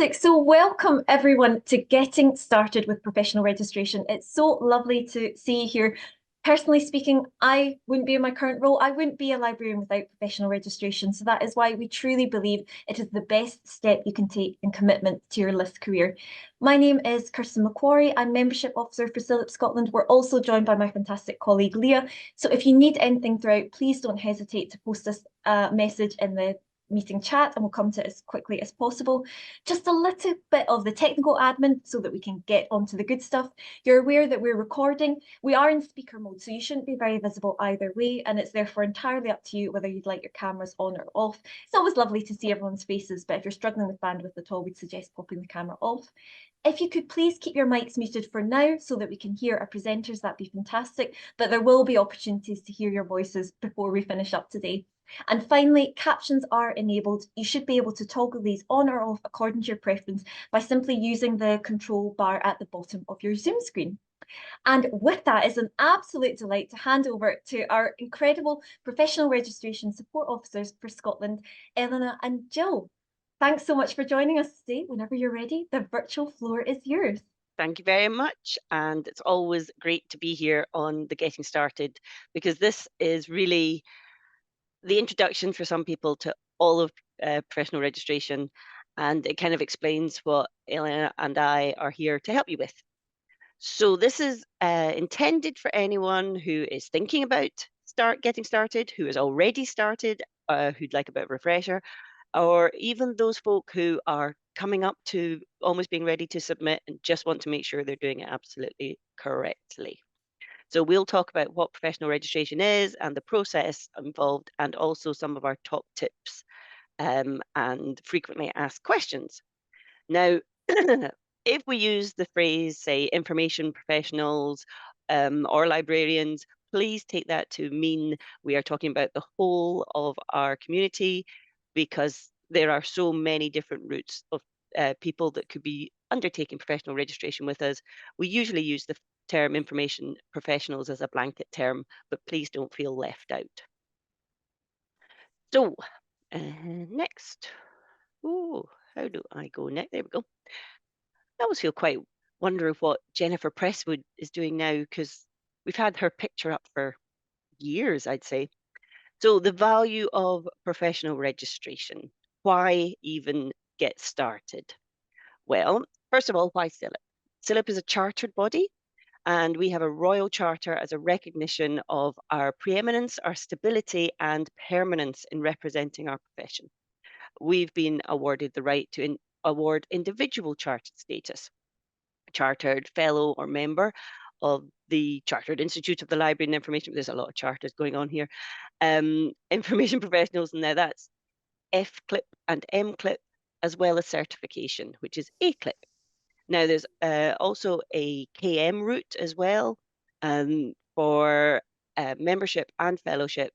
Fantastic. So welcome everyone to Getting Started with Professional Registration. It's so lovely to see you here. Personally speaking, I wouldn't be in my current role. I wouldn't be a librarian without professional registration. So that is why we truly believe it is the best step you can take in commitment to your LIST career. My name is Kirsten Macquarie. I'm Membership Officer for CILIP Scotland. We're also joined by my fantastic colleague Leah. So if you need anything throughout, please don't hesitate to post us a message in the meeting chat and we'll come to it as quickly as possible. Just a little bit of the technical admin so that we can get onto the good stuff. You're aware that we're recording. We are in speaker mode, so you shouldn't be very visible either way, and it's therefore entirely up to you whether you'd like your cameras on or off. It's always lovely to see everyone's faces, but if you're struggling with bandwidth at all, we'd suggest popping the camera off. If you could please keep your mics muted for now so that we can hear our presenters, that'd be fantastic, but there will be opportunities to hear your voices before we finish up today. And finally, captions are enabled. You should be able to toggle these on or off according to your preference by simply using the control bar at the bottom of your Zoom screen. And with that, it's an absolute delight to hand over to our incredible professional registration support officers for Scotland, Eleanor and Jill. Thanks so much for joining us today. Whenever you're ready, the virtual floor is yours. Thank you very much. And it's always great to be here on the Getting Started, because this is really the introduction for some people to all of professional registration. And it kind of explains what Elena and I are here to help you with. So this is intended for anyone who is thinking about getting started, who has already started, who'd like a bit of refresher, or even those folk who are coming up to almost being ready to submit and just want to make sure they're doing it absolutely correctly. So we'll talk about what professional registration is and the process involved, and also some of our top tips and frequently asked questions. Now, if we use the phrase, say, information professionals or librarians, please take that to mean we are talking about the whole of our community, because there are so many different routes of people that could be undertaking professional registration with us. We usually use the term information professionals as a blanket term, but please don't feel left out. So next. Oh, how do I go next? There we go. I always feel quite wonder what Jennifer Presswood is doing now, because we've had her picture up for years, I'd say. So the value of professional registration. Why even get started? Well, first of all, why CILIP? CILIP is a chartered body, and we have a royal charter as a recognition of our preeminence, our stability, and permanence in representing our profession. We've been awarded the right to award individual chartered status, chartered fellow or member of the Chartered Institute of the Library and Information. There's a lot of charters going on here. Information professionals, now that's FCLIP and MCLIP, as well as certification, which is ACLIP. Now there's also a KM route as well for membership and fellowship,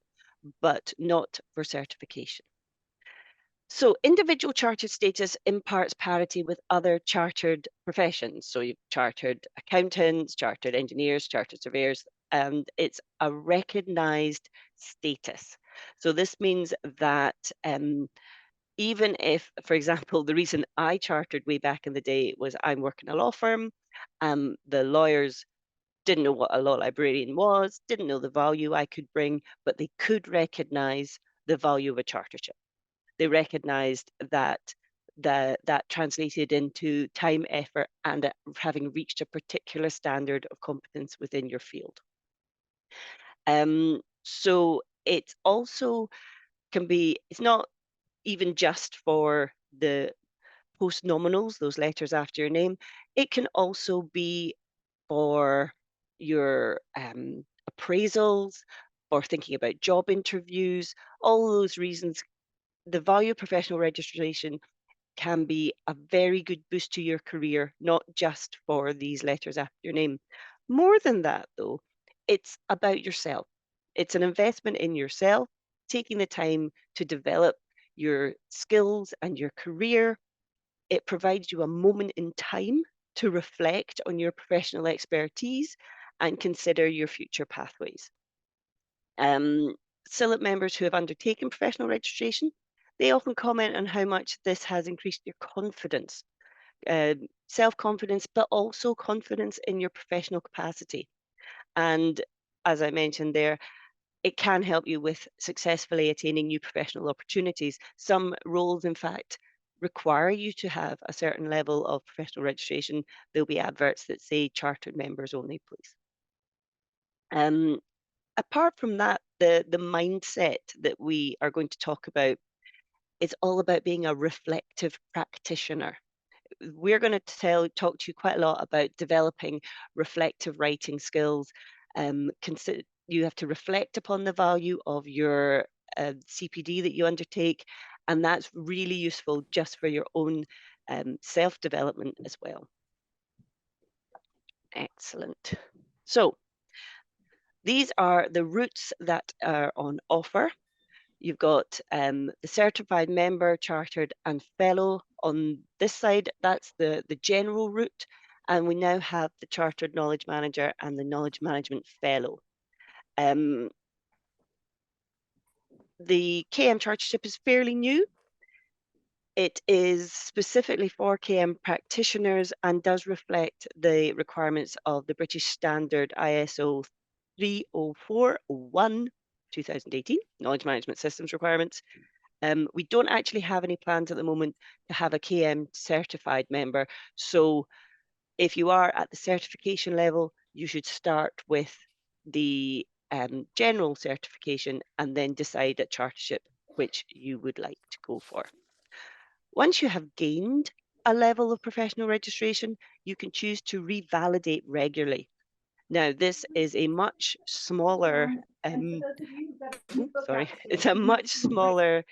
but not for certification. So individual chartered status imparts parity with other chartered professions. So you've chartered accountants, chartered engineers, chartered surveyors, and it's a recognised status. So this means that even if, for example, the reason I chartered way back in the day was I'm working a law firm, the lawyers didn't know what a law librarian was, didn't know the value I could bring, but they could recognise the value of a chartership. They recognised that that translated into time, effort, and having reached a particular standard of competence within your field. So it also can be, it's not even just for the post-nominals, those letters after your name. It can also be for your appraisals, or thinking about job interviews. All those reasons, the value of professional registration can be a very good boost to your career, not just for these letters after your name. More than that, though, it's about yourself. It's an investment in yourself, taking the time to develop your skills and your career. It provides you a moment in time to reflect on your professional expertise and consider your future pathways. CILIP members who have undertaken professional registration, they often comment on how much this has increased their confidence. self-confidence, but also confidence in your professional capacity. And as I mentioned there, it can help you with successfully attaining new professional opportunities. Some roles, in fact, require you to have a certain level of professional registration. There'll be adverts that say chartered members only, please. Apart from that, the mindset that we are going to talk about is all about being a reflective practitioner. We're going to talk to you quite a lot about developing reflective writing skills. You have to reflect upon the value of your CPD that you undertake, and that's really useful just for your own self-development as well. Excellent. So these are the routes that are on offer. You've got the certified member, chartered and fellow on this side. That's the general route. And we now have the chartered knowledge manager and the knowledge management fellow. The KM chartership is fairly new. It is specifically for KM practitioners and does reflect the requirements of the British Standard ISO 30401 2018, Knowledge Management Systems requirements. We don't actually have any plans at the moment to have a KM certified member. So if you are at the certification level, you should start with the general certification and then decide at chartership which you would like to go for. Once you have gained a level of professional registration, you can choose to revalidate regularly. Now, this is a much smaller, sorry, it's a much smaller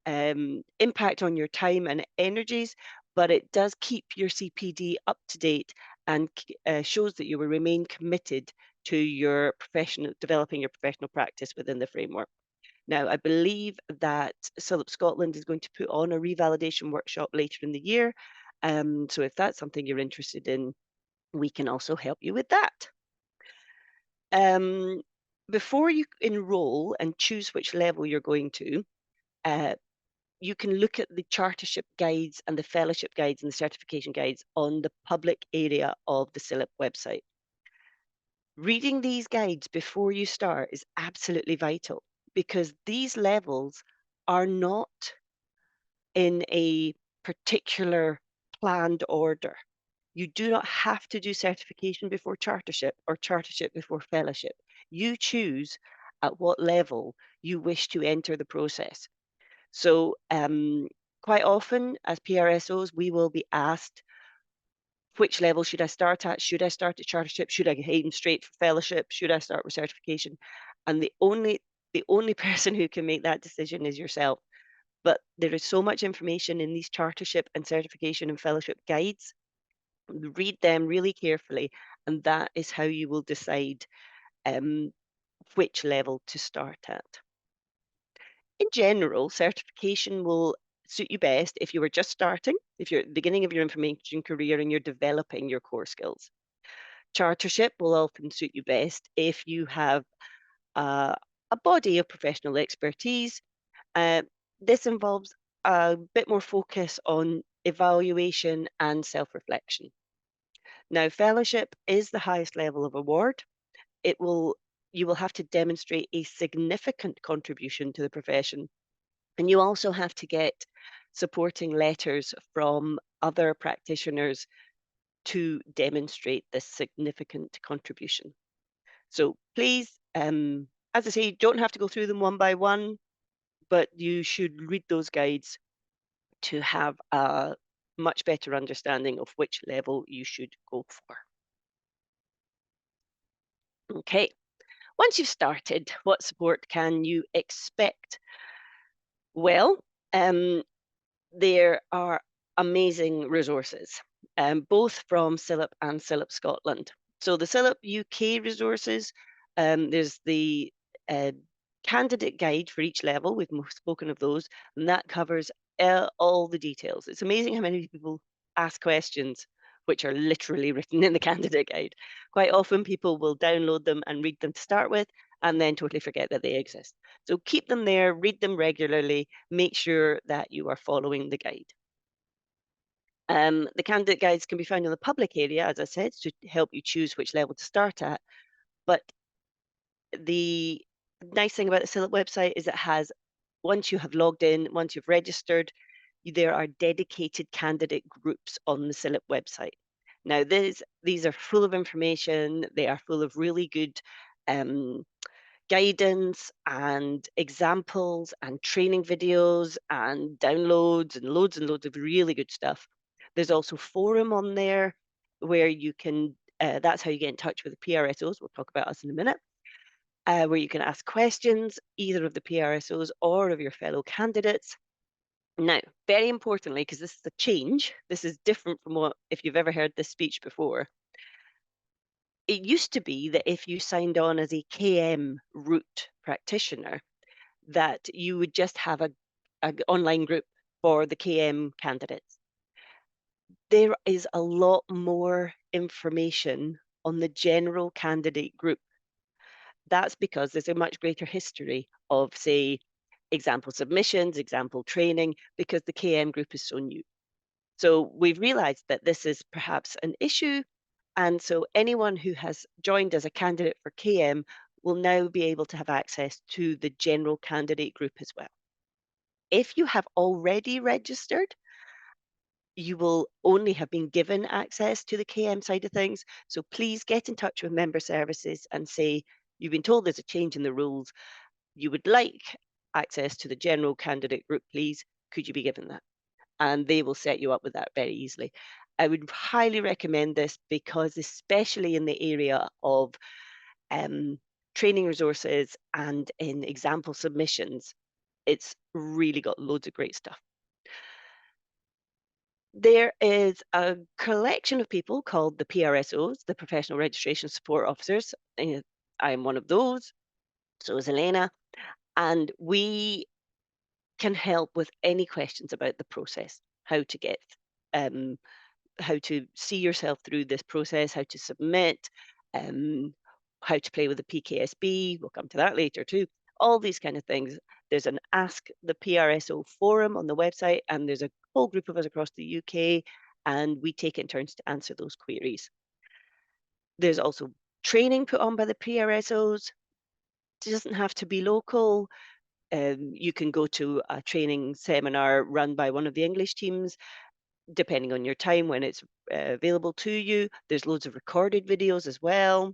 impact on your time and energies, but it does keep your CPD up to date and shows that you will remain committed to your developing your professional practice within the framework. Now, I believe that SILP Scotland is going to put on a revalidation workshop later in the year. So if that's something you're interested in, we can also help you with that. Before you enroll and choose which level you're going to, you can look at the chartership guides and the fellowship guides and the certification guides on the public area of the SILP website. Reading these guides before you start is absolutely vital because these levels are not in a particular planned order. You do not have to do certification before chartership or chartership before fellowship. You choose at what level you wish to enter the process. So quite often as PRSOs, we will be asked, which level should I start at? Should I start at chartership? Should I aim straight for fellowship? Should I start with certification? And the only person who can make that decision is yourself. But there is so much information in these chartership and certification and fellowship guides. Read them really carefully, and that is how you will decide which level to start at. In general, certification will suit you best if you were just starting, if you're at the beginning of your information career and you're developing your core skills. Chartership will often suit you best if you have a body of professional expertise. This involves a bit more focus on evaluation and self-reflection. Now, fellowship is the highest level of award. You will have to demonstrate a significant contribution to the profession. And you also have to get supporting letters from other practitioners to demonstrate this significant contribution. So please, as I say, you don't have to go through them one by one, but you should read those guides to have a much better understanding of which level you should go for. Okay, once you've started, what support can you expect? Well, there are amazing resources, both from SILP and SILP Scotland. So the SILP UK resources, there's the candidate guide for each level. We've spoken of those, and that covers all the details. It's amazing how many people ask questions which are literally written in the candidate guide. Quite often people will download them and read them to start with, and then totally forget that they exist. So keep them there, read them regularly, make sure that you are following the guide. The candidate guides can be found in the public area, as I said, to help you choose which level to start at. But the nice thing about the CILIP website is it has, once you have logged in, once you've registered, there are dedicated candidate groups on the CILIP website. Now, these are full of information. They are full of really good guidance and examples and training videos and downloads and loads of really good stuff. There's also forum on there where you can, that's how you get in touch with the PRSOs. We'll talk about us in a minute. Where you can ask questions, either of the PRSOs or of your fellow candidates. Now, very importantly, because this is a change, this is different from what, if you've ever heard this speech before, it used to be that if you signed on as a KM route practitioner, that you would just have an online group for the KM candidates. There is a lot more information on the general candidate group. That's because there's a much greater history of, say, example submissions, example training, because the KM group is so new. So we've realized that this is perhaps an issue. And so anyone who has joined as a candidate for KM will now be able to have access to the general candidate group as well. If you have already registered, you will only have been given access to the KM side of things. So please get in touch with member services and say, you've been told there's a change in the rules. You would like access to the general candidate group, please. Could you be given that? And they will set you up with that very easily. I would highly recommend this because, especially in the area of training resources and in example submissions, it's really got loads of great stuff. There is a collection of people called the PRSOs, the Professional Registration Support Officers. I'm one of those, so is Elena, and we can help with any questions about the process, how to get, how to see yourself through this process, how to submit, how to play with the PKSB. We'll come to that later too. All these kind of things. There's an Ask the PRSO forum on the website, and there's a whole group of us across the UK, and we take it in turns to answer those queries. There's also training put on by the PRSOs. It doesn't have to be local. You can go to a training seminar run by one of the English teams, depending on your time when it's available to you. There's loads of recorded videos as well.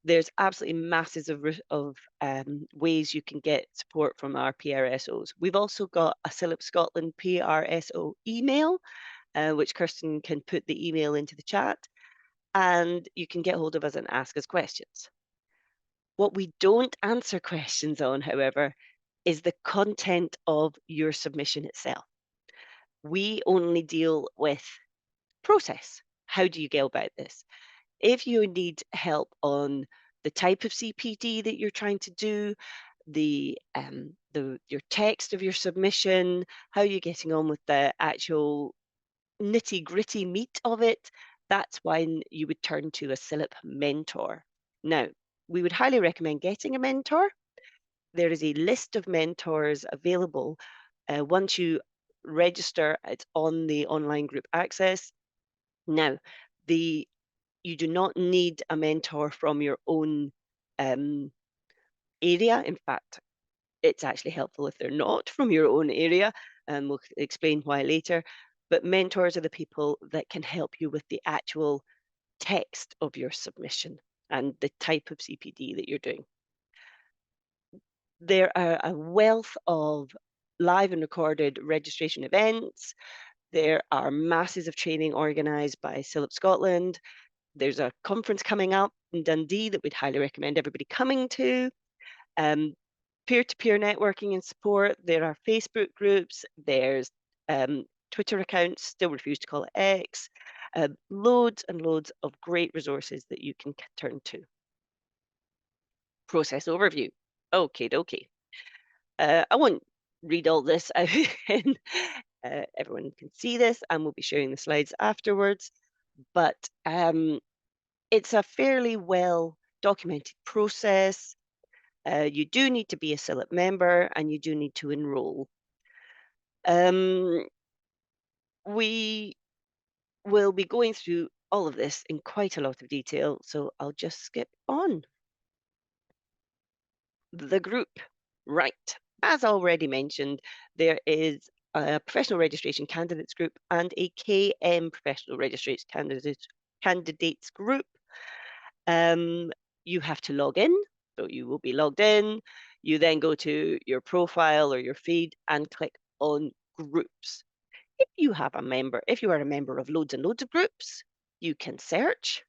There's absolutely masses of ways you can get support from our PRSOs. We've also got a CILIP Scotland PRSO email, which Kirsten can put the email into the chat, and you can get hold of us and ask us questions. What we don't answer questions on, however, is the content of your submission itself. We only deal with process. How do you go about this? If you need help on the type of CPD that you're trying to do, your text of your submission, how you're getting on with the actual nitty-gritty meat of it, that's when you would turn to a CILIP mentor. Now, we would highly recommend getting a mentor. There is a list of mentors available. Once you register, it's on the online group access. Now, you do not need a mentor from your own area. In fact, it's actually helpful if they're not from your own area, and we'll explain why later. But mentors are the people that can help you with the actual text of your submission and the type of CPD that you're doing. There are a wealth of live and recorded registration events. There are masses of training organised by CILIP Scotland. There's a conference coming up in Dundee that we'd highly recommend everybody coming to. Peer-to-peer networking and support. There are Facebook groups. There's Twitter accounts, still refuse to call it X. Loads and loads of great resources that you can turn to. Process overview. Okay. I won't read all this out. Everyone can see this, and we'll be sharing the slides afterwards. But it's a fairly well documented process. You do need to be a CILIP member, and you do need to enroll. We will be going through all of this in quite a lot of detail, so I'll just skip on. The group. Right. As already mentioned, there is a professional registration candidates group and a KM professional registration candidates group. Um, you have to log in, so you will be logged in. You then go to your profile or your feed and click on groups. If you are a member of loads and loads of groups, you can search.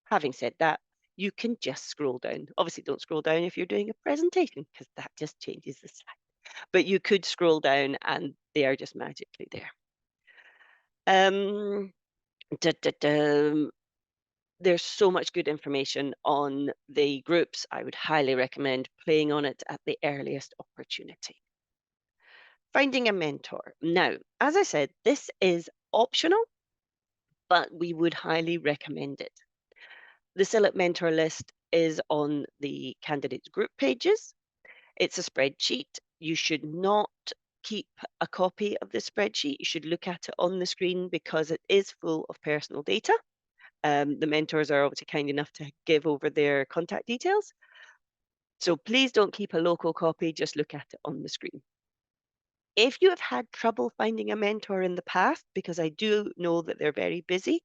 Having said that, you can just scroll down. Obviously, don't scroll down if you're doing a presentation because that just changes the slide. But you could scroll down and they are just magically there. Um, da, da, da. There's so much good information on the groups. I would highly recommend playing on it at the earliest opportunity. Finding a mentor. Now, as I said, this is optional, but we would highly recommend it. The Select Mentor list is on the candidates group pages. It's a spreadsheet. You should not keep a copy of the spreadsheet. You should look at it on the screen because it is full of personal data. The mentors are obviously kind enough to give over their contact details. So please don't keep a local copy, just look at it on the screen. If you have had trouble finding a mentor in the past, because I do know that they're very busy,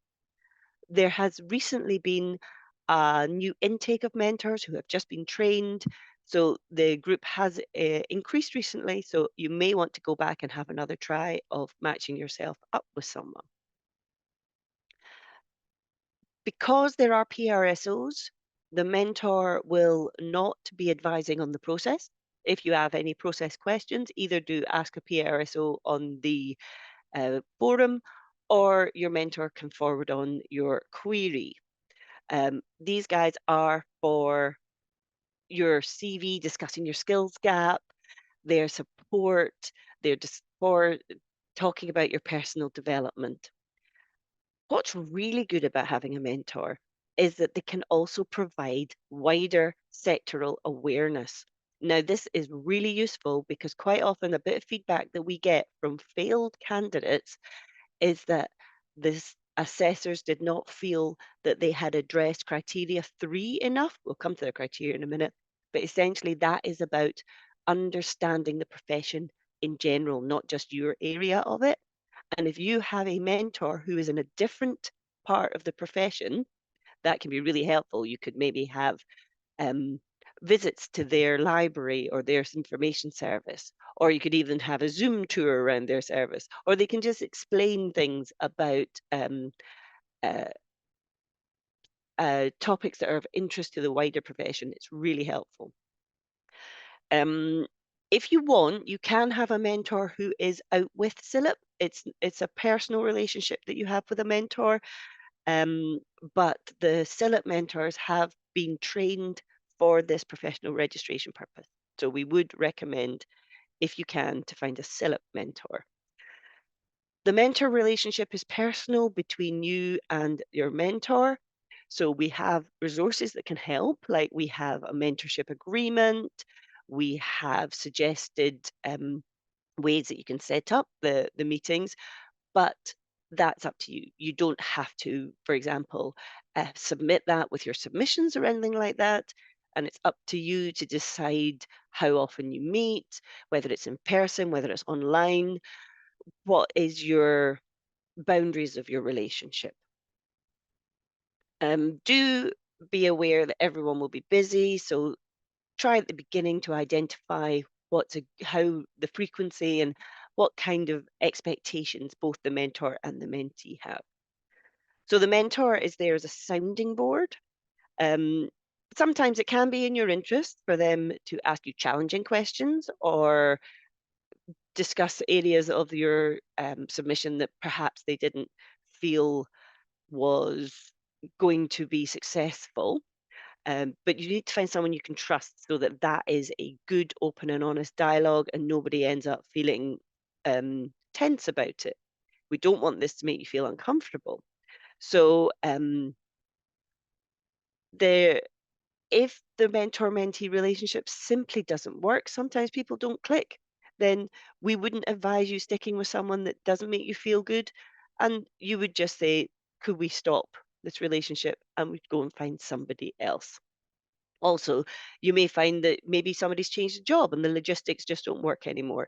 there has recently been a new intake of mentors who have just been trained. So the group has increased recently. So you may want to go back and have another try of matching yourself up with someone. Because there are PRSOs, the mentor will not be advising on the process. If you have any process questions, either do ask a PRSO on the forum or your mentor can forward on your query. These guys are for your CV, discussing your skills gap, their support, they're just for talking about your personal development. What's really good about having a mentor is that they can also provide wider sectoral awareness. Now, this is really useful because quite often a bit of feedback that we get from failed candidates is that this assessors did not feel that they had addressed criteria 3 enough. We'll come to the criteria in a minute, but essentially that is about understanding the profession in general, not just your area of it. And if you have a mentor who is in a different part of the profession, that can be really helpful. You could maybe have um, visits to their library or their information service, or you could even have a Zoom tour around their service, or they can just explain things about uh, topics that are of interest to the wider profession. It's really helpful. Um, if you want, you can have a mentor who is out with CILIP. It's a personal relationship that you have with a mentor, but the CILIP mentors have been trained for this professional registration purpose. So we would recommend, if you can, to find a CILIP mentor. The mentor relationship is personal between you and your mentor. So we have resources that can help, like we have a mentorship agreement, we have suggested ways that you can set up the meetings, but that's up to you. You don't have to, for example, submit that with your submissions or anything like that. And it's up to you to decide how often you meet, whether it's in person, whether it's online, what is your boundaries of your relationship. Do be aware that everyone will be busy, so try at the beginning to identify how the frequency and what kind of expectations both the mentor and the mentee have. So the mentor is there as a sounding board. Um, Sometimes it can be in your interest for them to ask you challenging questions or discuss areas of your submission that perhaps they didn't feel was going to be successful. But you need to find someone you can trust so that that is a good, open, and honest dialogue, and nobody ends up feeling tense about it. We don't want this to make you feel uncomfortable. So the if the mentor-mentee relationship simply doesn't work, sometimes people don't click, then we wouldn't advise you sticking with someone that doesn't make you feel good. And you would just say, could we stop this relationship? And we'd go and find somebody else. Also, you may find that maybe somebody's changed a job and the logistics just don't work anymore.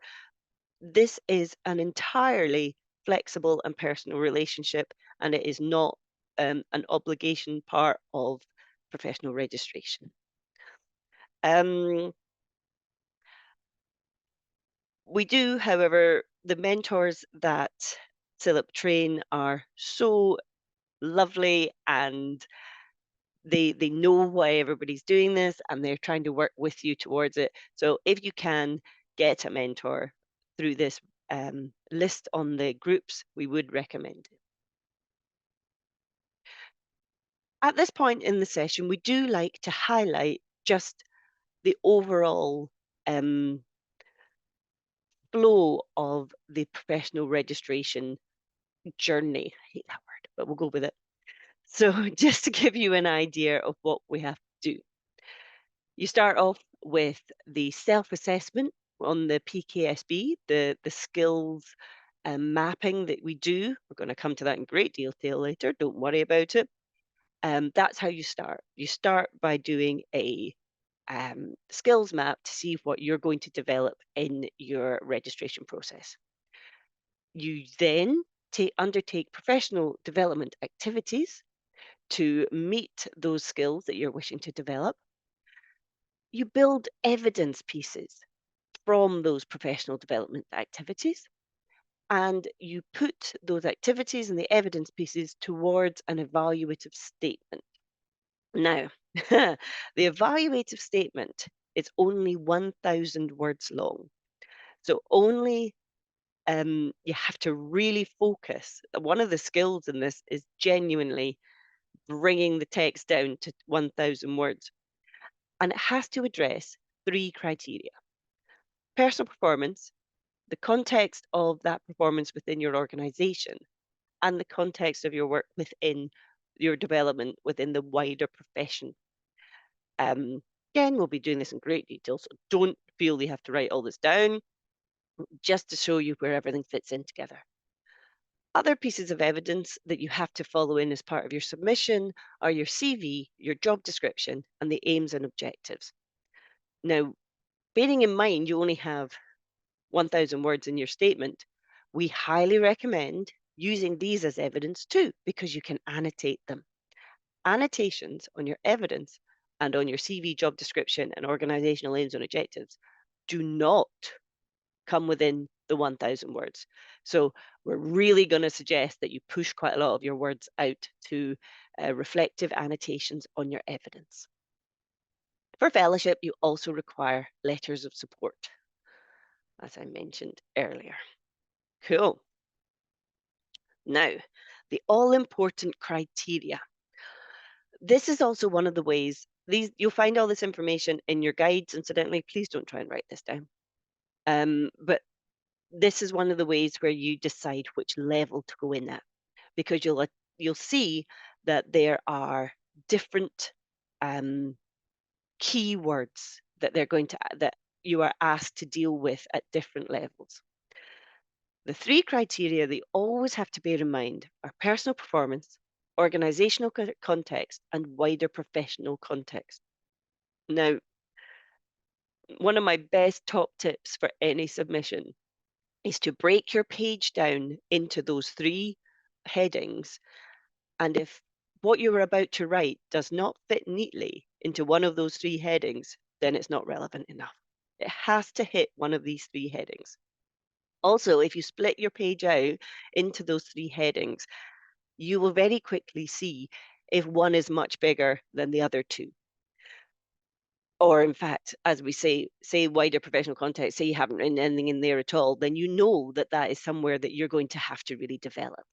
This is an entirely flexible and personal relationship, and it is not an obligation part of professional registration. Um, we do, however, the mentors that Philip train are so lovely, and they know why everybody's doing this, and they're trying to work with you towards it. So if you can get a mentor through this list on the groups, we would recommend it. At this point in the session, we do like to highlight just the overall um, flow of the professional registration journey. I hate that word, but we'll go with it. So just to give you an idea of what we have to do. You start off with the self-assessment on the PKSB, the skills mapping that we do. We're going to come to that in great detail later. Don't worry about it. That's how you start. You start by doing a skills map to see what you're going to develop in your registration process. You then undertake professional development activities to meet those skills that you're wishing to develop. You build evidence pieces from those professional development activities, and you put those activities and the evidence pieces towards an evaluative statement. Now, the evaluative statement is only 1,000 words long. So only you have to really focus. One of the skills in this is genuinely bringing the text down to 1,000 words. And it has to address three criteria: personal performance, the context of that performance within your organization, and the context of your work within your development within the wider profession. Um, Again, we'll be doing this in great detail, so don't feel you have to write all this down, just to show you where everything fits in together. Other pieces of evidence that you have to follow in as part of your submission are your CV, your job description, and the aims and objectives. Now, bearing in mind you only have 1,000 words in your statement, we highly recommend using these as evidence too, because you can annotate them. Annotations on your evidence and on your CV, job description, and organizational aims and objectives do not come within the 1,000 words. So we're really going to suggest that you push quite a lot of your words out to reflective annotations on your evidence. For fellowship, you also require letters of support, as I mentioned earlier. Cool. Now, the all-important criteria. This is also one of the ways, you'll find all this information in your guides. Incidentally, please don't try and write this down. But this is one of the ways where you decide which level to go in at, because you'll see that there are different keywords that you are asked to deal with at different levels. The three criteria that you always have to bear in mind are personal performance, organizational context, and wider professional context. Now, one of my best top tips for any submission is to break your page down into those three headings. And if what you are about to write does not fit neatly into one of those three headings, then it's not relevant enough. It has to hit one of these three headings. Also, if you split your page out into those three headings, you will very quickly see if one is much bigger than the other two. Or in fact, as we say wider professional context, say you haven't written anything in there at all, then you know that that is somewhere that you're going to have to really develop,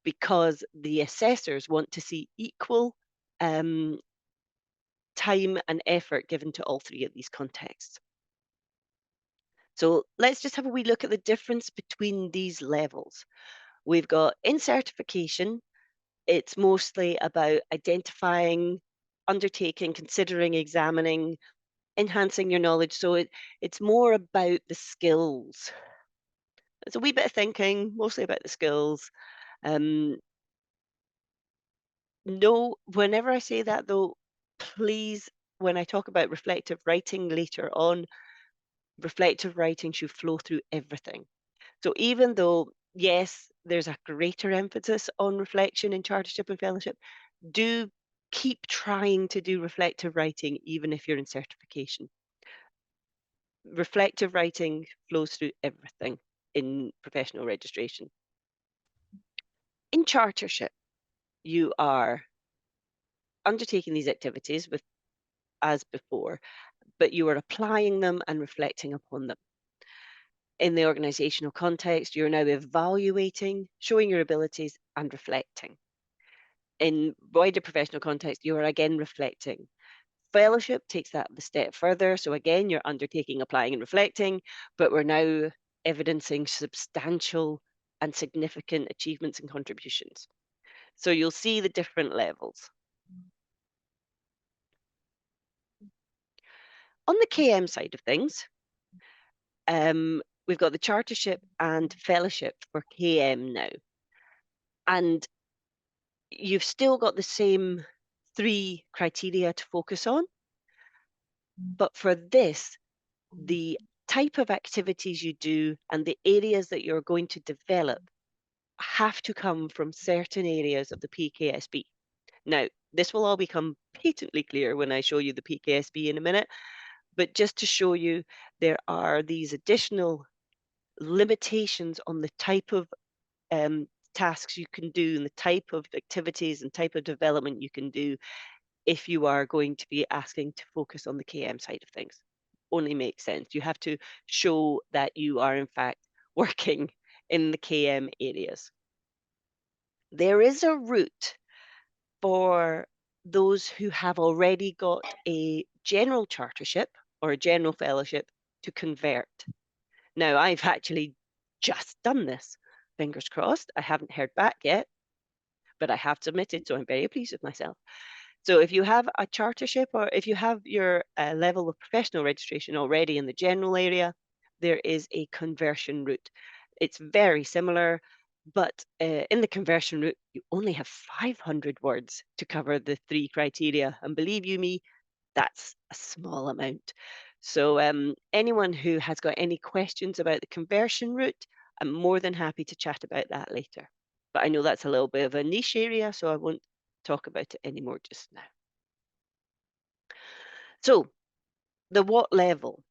because the assessors want to see equal time and effort given to all three of these contexts. So let's just have a wee look at the difference between these levels. We've got in certification, it's mostly about identifying, undertaking, considering, examining, enhancing your knowledge. So it's more about the skills. It's a wee bit of thinking, mostly about the skills. No, whenever I say that though, please, when I talk about reflective writing later on, reflective writing should flow through everything. So even though, yes, there's a greater emphasis on reflection in chartership and fellowship, do keep trying to do reflective writing even if you're in certification. Reflective writing flows through everything in professional registration. In chartership, you are undertaking these activities with as before, but you are applying them and reflecting upon them. In the organizational context, you're now evaluating, showing your abilities, and reflecting. In wider professional context, you are again reflecting. Fellowship takes that the step further. So again, you're undertaking, applying, and reflecting, but we're now evidencing substantial and significant achievements and contributions. So you'll see the different levels. On the KM side of things, we've got the chartership and fellowship for KM now. And you've still got the same 3 criteria to focus on. But for this, the type of activities you do and the areas that you're going to develop have to come from certain areas of the PKSB. Now, this will all become patently clear when I show you the PKSB in a minute, but just to show you, there are these additional limitations on the type of tasks you can do and the type of activities and type of development you can do if you are going to be asking to focus on the KM side of things. Only makes sense. You have to show that you are in fact working in the KM areas. There is a route for those who have already got a general chartership or a general fellowship to convert. Now, I've actually just done this. Fingers crossed. I haven't heard back yet, but I have submitted, so I'm very pleased with myself. So if you have a chartership or if you have your level of professional registration already in the general area, there is a conversion route. It's very similar, but in the conversion route, you only have 500 words to cover the 3 criteria. And believe you me, that's a small amount. So anyone who has got any questions about the conversion route, I'm more than happy to chat about that later. But I know that's a little bit of a niche area, so I won't talk about it anymore just now. So the what level?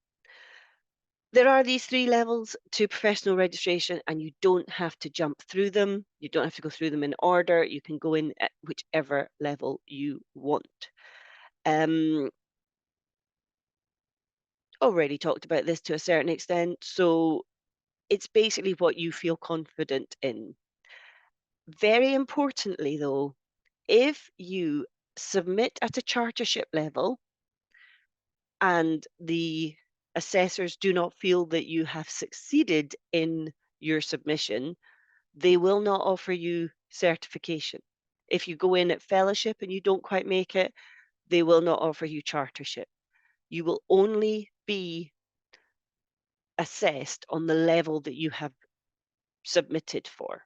There are these 3 levels to professional registration, and you don't have to jump through them. You don't have to go through them in order. You can go in at whichever level you want. Already talked about this to a certain extent, so it's basically what you feel confident in. Very importantly, though, if you submit at a chartership level and the assessors do not feel that you have succeeded in your submission, they will not offer you certification. If you go in at fellowship and you don't quite make it, they will not offer you chartership. You will only be assessed on the level that you have submitted for.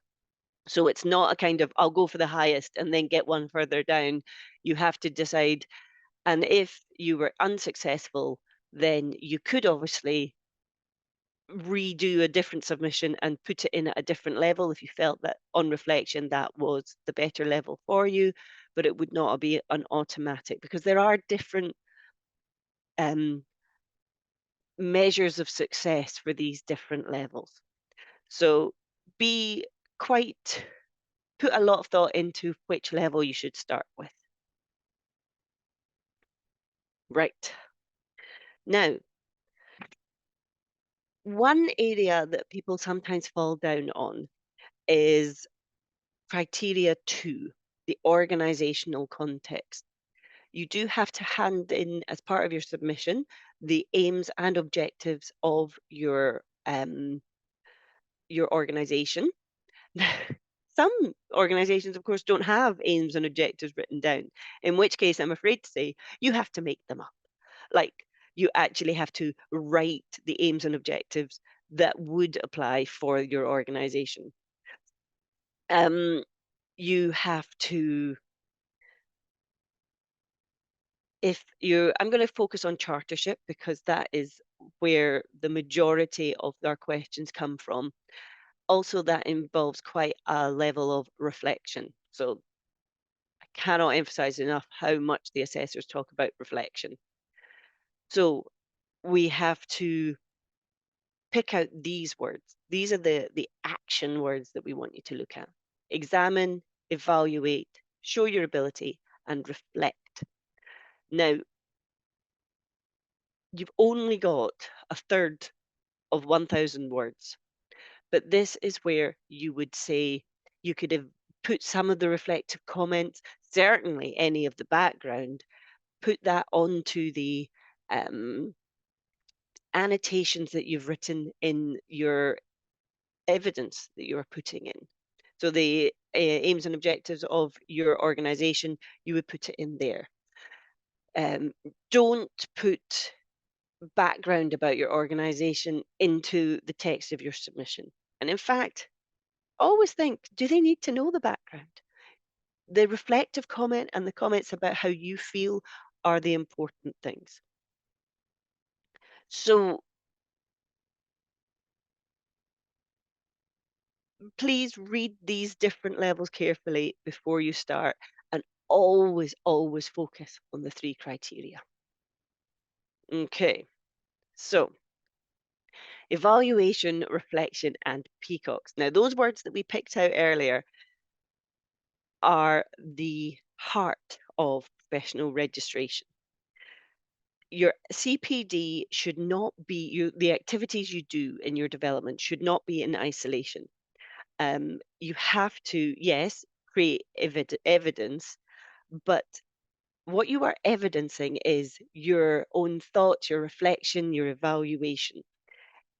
So it's not a kind of, I'll go for the highest and then get one further down. You have to decide. And if you were unsuccessful, then you could obviously redo a different submission and put it in at a different level if you felt that on reflection that was the better level for you, but it would not be an automatic because there are different measures of success for these different levels. So be quite put a lot of thought into which level you should start with. Right. Now, one area that people sometimes fall down on is criteria 2, the organizational context. You do have to hand in, as part of your submission, the aims and objectives of your organization. Some organizations, of course, don't have aims and objectives written down, in which case I'm afraid to say you have to make them up. Like you actually have to write the aims and objectives that would apply for your organization. You have to, I'm going to focus on chartership because that is where the majority of our questions come from. Also, that involves quite a level of reflection. So I cannot emphasize enough how much the assessors talk about reflection. So we have to pick out these words. These are the action words that we want you to look at. Examine, evaluate, show your ability, and reflect. Now, you've only got a third of 1,000 words, but this is where you would say you could have put some of the reflective comments, certainly any of the background, put that onto the um, annotations that you've written in your evidence that you're putting in. So the aims and objectives of your organization, you would put it in there. Don't put background about your organization into the text of your submission. And in fact, always think, do they need to know the background? The reflective comment and the comments about how you feel are the important things. So please read these different levels carefully before you start, and always, always focus on the 3 criteria. Okay, so evaluation, reflection, and peacocks. Now, those words that we picked out earlier are the heart of professional registration. Your CPD should not be the activities you do in your development should not be in isolation. You have to, yes, create evidence, but what you are evidencing is your own thoughts, your reflection, your evaluation.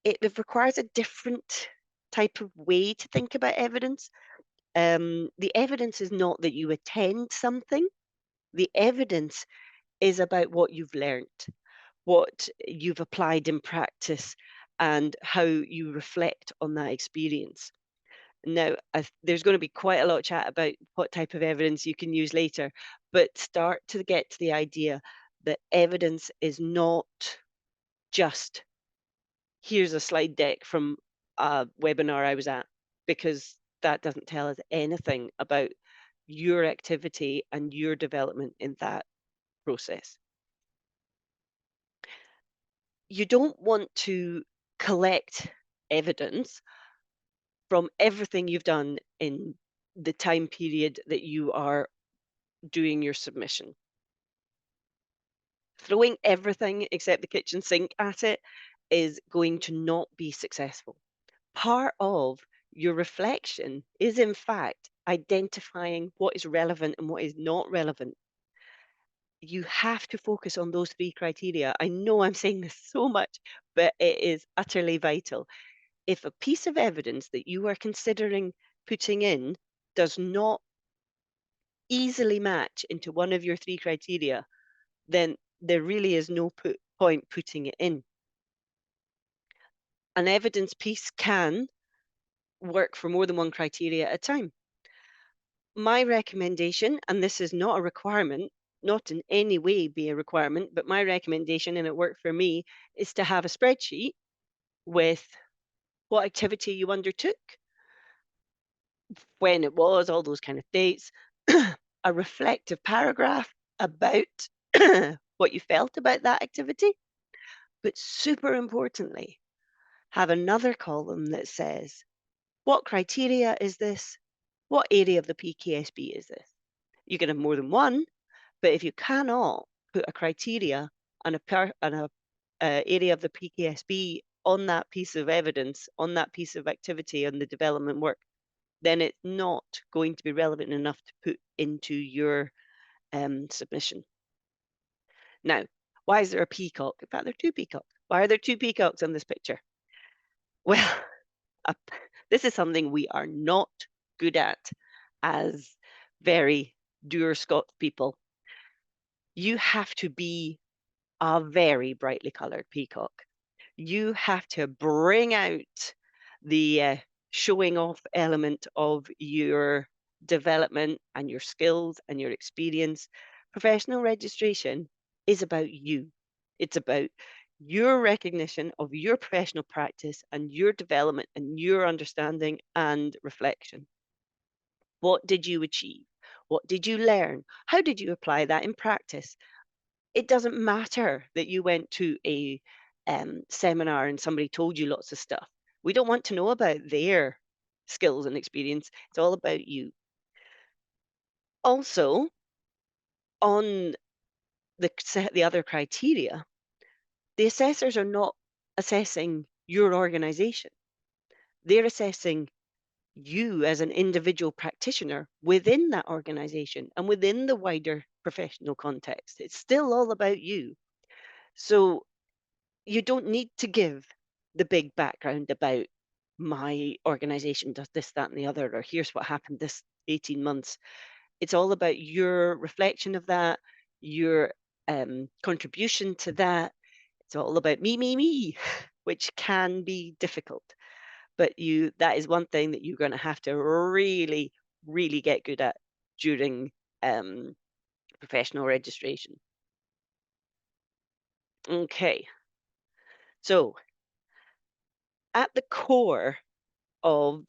It requires a different type of way to think about evidence. The evidence is not that you attend something. The evidence is about what you've learned, what you've applied in practice, and how you reflect on that experience. Now, there's going to be quite a lot of chat about what type of evidence you can use later, but start to get to the idea that evidence is not just here's a slide deck from a webinar I was at, because that doesn't tell us anything about your activity and your development in that process. You don't want to collect evidence from everything you've done in the time period that you are doing your submission. Throwing everything except the kitchen sink at it is going to not be successful. Part of your reflection is, in fact, identifying what is relevant and what is not relevant. You have to focus on those 3 criteria. I know I'm saying this so much, but it is utterly vital. If a piece of evidence that you are considering putting in does not easily match into one of your 3 criteria, then there really is no point putting it in. An evidence piece can work for more than one criteria at a time. My recommendation, and this is not a requirement, not in any way be a requirement, but my recommendation, and it worked for me, is to have a spreadsheet with what activity you undertook, when it was, all those kind of dates, a reflective paragraph about what you felt about that activity, but super importantly, have another column that says, what criteria is this? What area of the PKSB is this? You can have more than one, but if you cannot put a criteria and a area of the PKSB on that piece of evidence, on that piece of activity, on the development work, then it's not going to be relevant enough to put into your submission. Now, why is there a peacock? In fact, there are 2 peacocks. Why are there 2 peacocks on this picture? Well, this is something we are not good at as very doer Scots people. You have to be a very brightly coloured peacock. You have to bring out the showing off element of your development and your skills and your experience. Professional registration is about you. It's about your recognition of your professional practice and your development and your understanding and reflection. What did you achieve? What did you learn? How did you apply that in practice? It doesn't matter that you went to a seminar and somebody told you lots of stuff. We don't want to know about their skills and experience. It's all about you. Also, on the other criteria, the assessors are not assessing your organization. They're assessing you as an individual practitioner within that organization and within the wider professional context. It's still all about you. So you don't need to give the big background about my organization does this, that, and the other, or here's what happened this 18 months. It's all about your reflection of that, your contribution to that. It's all about me, which can be difficult. But that is one thing that you're going to have to really, really get good at during professional registration. Okay, so at the core of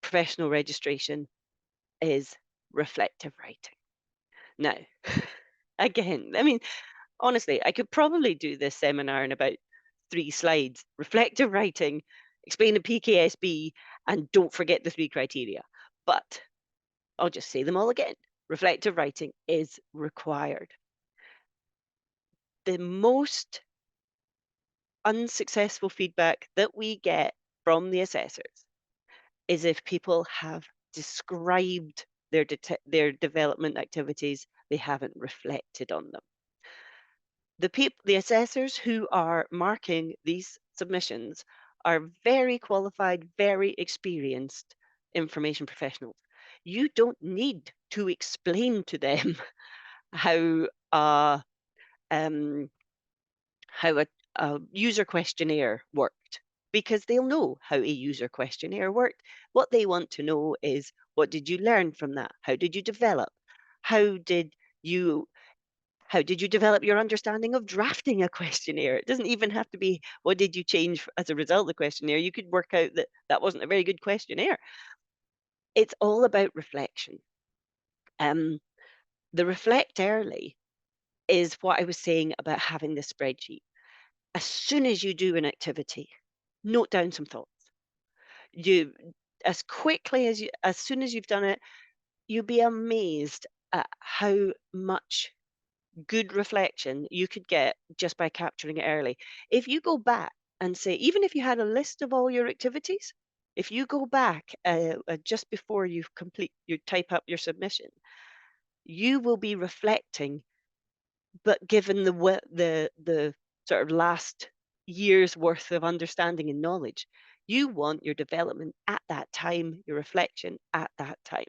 professional registration is reflective writing. Now, again, I mean, honestly, I could probably do this seminar in about 3 slides. Reflective writing, explain the PKSB, and don't forget the 3 criteria. But I'll just say them all again. Reflective writing is required. The most unsuccessful feedback that we get from the assessors is if people have described their development activities, they haven't reflected on them. The assessors who are marking these submissions are very qualified, very experienced information professionals. You don't need to explain to them how um, how a user questionnaire worked because they'll know how a user questionnaire worked. What they want to know is, what did you learn from that? How did you develop? How did you how did you develop your understanding of drafting a questionnaire? It doesn't even have to be what did you change as a result of the questionnaire. You could work out that that wasn't a very good questionnaire. It's all about reflection. Um, the reflect early is what I was saying about having the spreadsheet. As soon as you do an activity, note down some thoughts. You as soon as you've done it, you'll be amazed at how much good reflection you could get just by capturing it early. If you go back and say, even if you had a list of all your activities, if you go back just before you type up your submission, you will be reflecting, but given the sort of last year's worth of understanding and knowledge, you want your development at that time, your reflection at that time.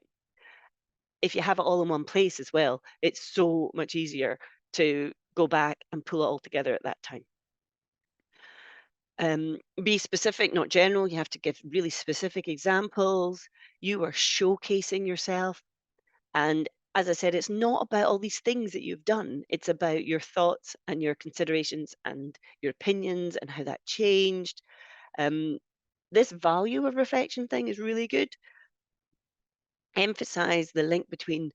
If you have it all in one place as well, it's so much easier to go back and pull it all together at that time. Be specific, not general. You have to give really specific examples. You are showcasing yourself. And as I said, it's not about all these things that you've done. It's about your thoughts and your considerations and your opinions and how that changed. Um, this value of reflection thing is really good. Emphasize the link between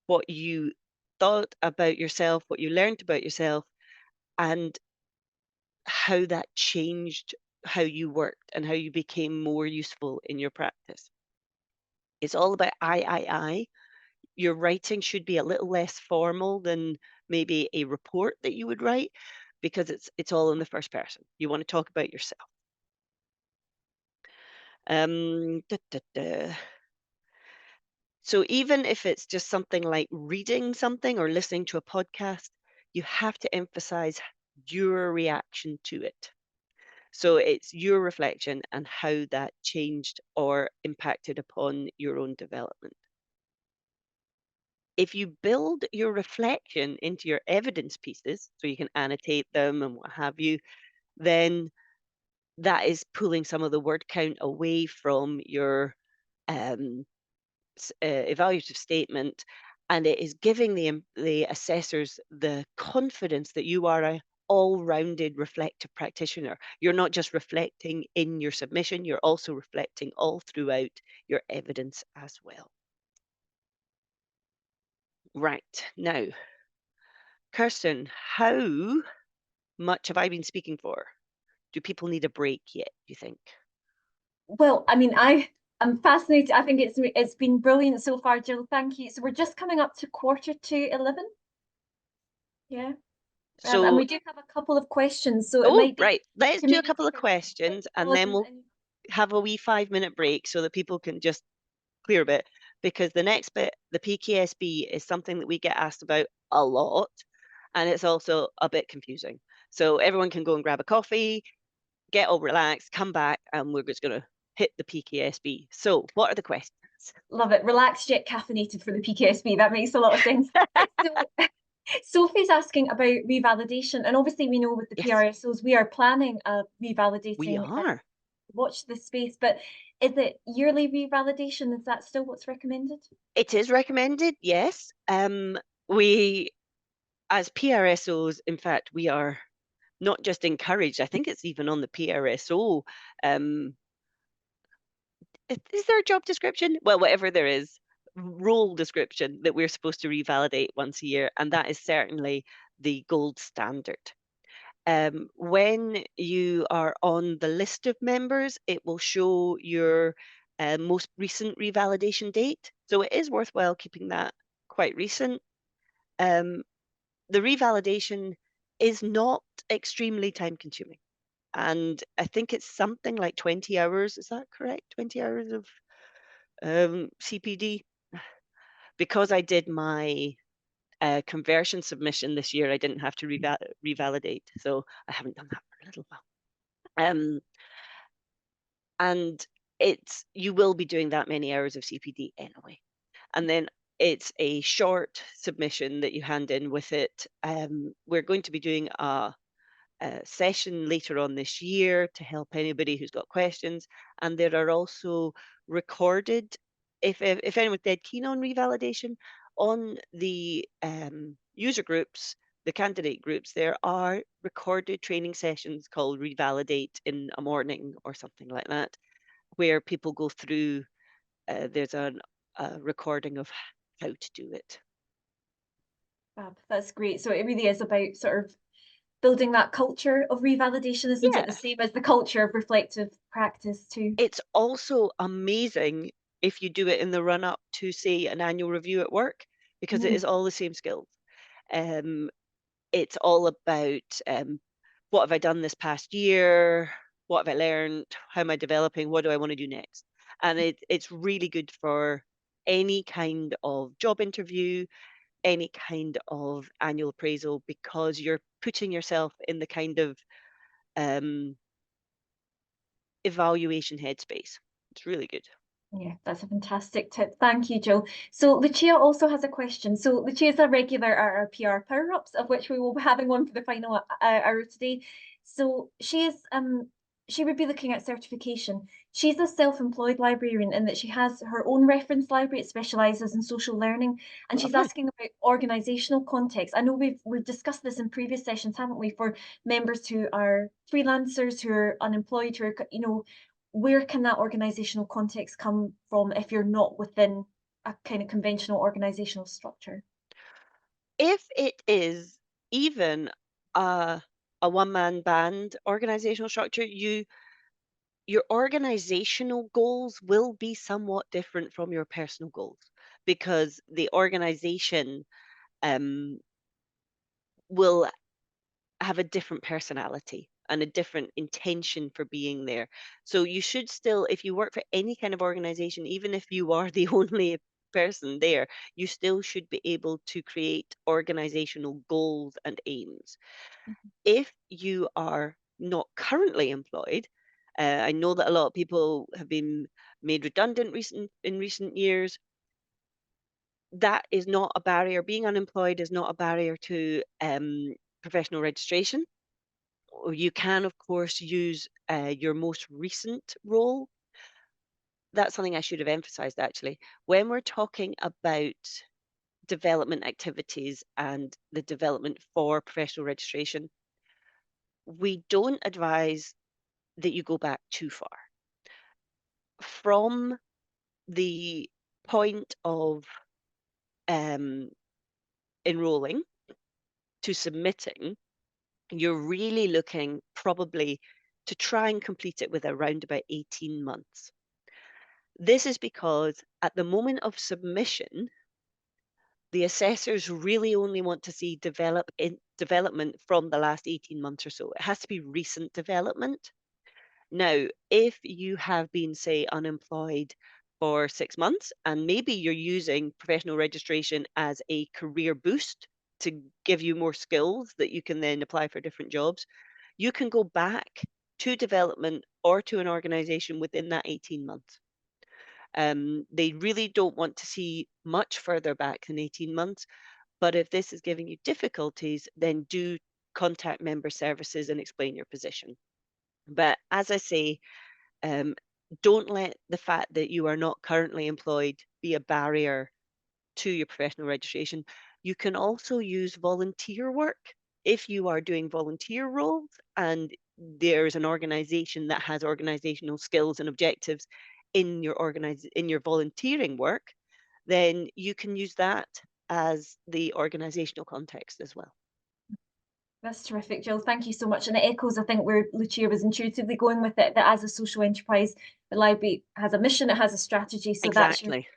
what you thought about yourself, what you learned about yourself, and how that changed how you worked and how you became more useful in your practice. It's all about I. Your writing should be a little less formal than maybe a report that you would write because it's all in the first person. You want to talk about yourself. Da, da, da. So even if it's just something like reading something or listening to a podcast, you have to emphasize your reaction to it. So it's your reflection and how that changed or impacted upon your own development. If you build your reflection into your evidence pieces, so you can annotate them and what have you, then that is pulling some of the word count away from your um, evaluative statement, and it is giving the assessors the confidence that you are a all-rounded reflective practitioner. You're not just reflecting in your submission, you're also reflecting all throughout your evidence as well. Right, now, Kirsten, how much have I been speaking for? Do people need a break yet, do you think? Well, I mean, I'm fascinated. I think it's been brilliant so far, Jill. Thank you. So we're just coming up to 11:15. Yeah. And So, we do have a couple of questions, so it oh, might be right, let's do a couple convenient of for quick questions and pause then we'll have a wee 5-minute break so that people can just clear a bit, because the next bit, the PKSB, is something that we get asked about a lot, and it's also a bit confusing. So everyone can go and grab a coffee, get all relaxed, come back, and we're just going to hit the PKSB. So what are the questions? Love it. Relaxed yet caffeinated for the PKSB. That makes a lot of sense. So Sophie's asking about revalidation, and obviously we know with the Yes, PRSOs we are planning a we revalidating are. watch this space, but is it yearly revalidation? Is that still what's recommended? It is recommended, yes. We, as PRSOs, in fact, we are not just encouraged, I think it's even on the PRSO. Is there a job description? Well, whatever there is, role description that we're supposed to revalidate once a year, and that is certainly the gold standard. When you are on the list of members, it will show your most recent revalidation date. So it is worthwhile keeping that quite recent. Um, the revalidation is not extremely time consuming. And I think it's something like 20 hours. Is that correct? 20 hours of CPD. Because I did my conversion submission this year, I didn't have to revalidate. So I haven't done that for a little while. And you will be doing that many hours of CPD anyway. And then it's a short submission that you hand in with it. We're going to be doing a session later on this year to help anybody who's got questions. And there are also recorded, if anyone's dead keen on revalidation, on the user groups, the candidate groups, there are recorded training sessions called Revalidate in a Morning or something like that, where people go through, there's a recording of how to do it. Fab, that's great. So it really is about sort of building that culture of revalidation, isn't it? Yeah. The same as the culture of reflective practice too. It's also amazing if you do it in the run up to, say, an annual review at work, because it Mm. is all the same skills. Um, it's all about what have I done this past year? What have I learned? How am I developing? What do I want to do next? And it's really good for any kind of job interview, any kind of annual appraisal, because you're putting yourself in the kind of evaluation headspace. It's really good. Yeah, that's a fantastic tip. Thank you, Jill. So Lucia also has a question. So Lucia is a regular at our PR Power Ups, of which we will be having one for the final hour today. So she would be looking at certification. She's a self-employed librarian in that she has her own reference library. It specializes in social learning, and she's Lovely. asking about organizational context. I know we've discussed this in previous sessions, haven't we, for members who are freelancers, who are unemployed, who are, where can that organizational context come from if you're not within a kind of conventional organizational structure? If it is even a, a one-man band organizational structure, your organizational goals will be somewhat different from your personal goals, because the organization um, will have a different personality and a different intention for being there. So you should still, if you work for any kind of organization, even if you are the only person there, you still should be able to create organizational goals and aims. If you are not currently employed, I know that a lot of people have been made redundant in recent years. That is not a barrier. Being unemployed is not a barrier to professional registration. You can, of course, use your most recent role. That's something I should have emphasized actually. When we're talking about development activities and the development for professional registration, we don't advise that you go back too far. From the point of um, enrolling to submitting, you're really looking probably to try and complete it with around about 18 months. This is because at the moment of submission, the assessors really only want to see development from the last 18 months or so. It has to be recent development. Now, if you have been, say, unemployed for 6 months and maybe you're using professional registration as a career boost to give you more skills that you can then apply for different jobs, you can go back to development or to an organization within that 18 months. They really don't want to see much further back than 18 months. But if this is giving you difficulties, then do contact member services and explain your position. But as I say, um, don't let the fact that you are not currently employed be a barrier to your professional registration. You can also use volunteer work. If you are doing volunteer roles and there's an organization that has organizational skills and objectives in your in your volunteering work, then you can use that as the organizational context as well. That's terrific, Jill. Thank you so much. And it echoes, I think, where Lucia was intuitively going with it, that as a social enterprise, the library has a mission, it has a strategy. So that's your Exactly.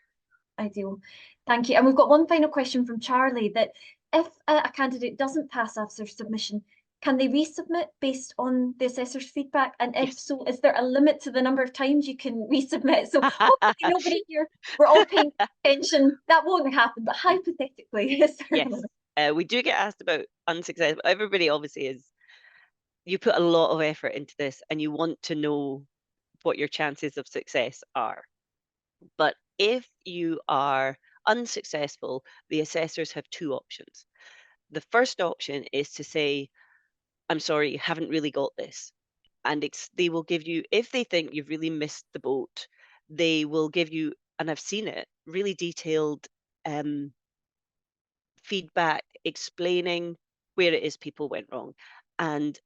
ideal. Thank you. And we've got one final question from Charlie, that if a candidate doesn't pass after submission, can they resubmit based on the assessor's feedback? And if Yes. so, is there a limit to the number of times you can resubmit? So hopefully nobody here, we're all paying attention. That won't happen, but hypothetically, is there a Yes. limit? We do get asked about unsuccessful. Everybody obviously is, you put a lot of effort into this and you want to know what your chances of success are. But if you are unsuccessful, the assessors have two options. The first option is to say, I'm sorry, you haven't really got this. And they will give you, if they think you've really missed the boat, they will give you, and I've seen it, really detailed um, feedback explaining where it is people went wrong. And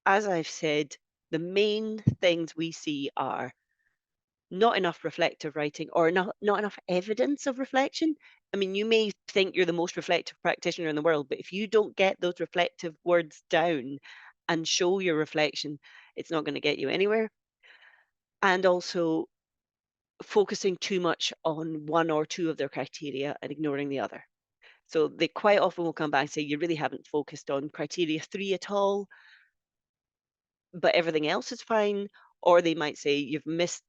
as I've said, the main things we see are not enough reflective writing or not enough evidence of reflection. I mean, you may think you're the most reflective practitioner in the world, but if you don't get those reflective words down and show your reflection, it's not going to get you anywhere. And also focusing too much on one or two of their criteria and ignoring the other. So they quite often will come back and say, you really haven't focused on criteria 3 at all, but everything else is fine. Or they might say, you've missed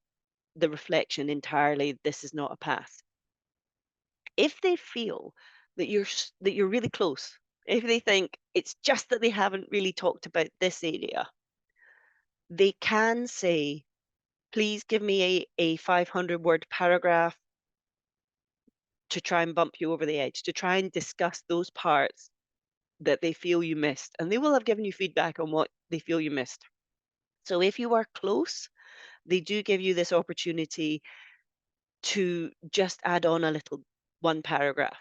the reflection entirely. This is not a pass. If they feel that you're really close, if they think it's just that they haven't really talked about this area, they can say, please give me a 500-word paragraph to try and bump you over the edge, to try and discuss those parts that they feel you missed. And they will have given you feedback on what they feel you missed. So if you are close, they do give you this opportunity to just add on a little one paragraph.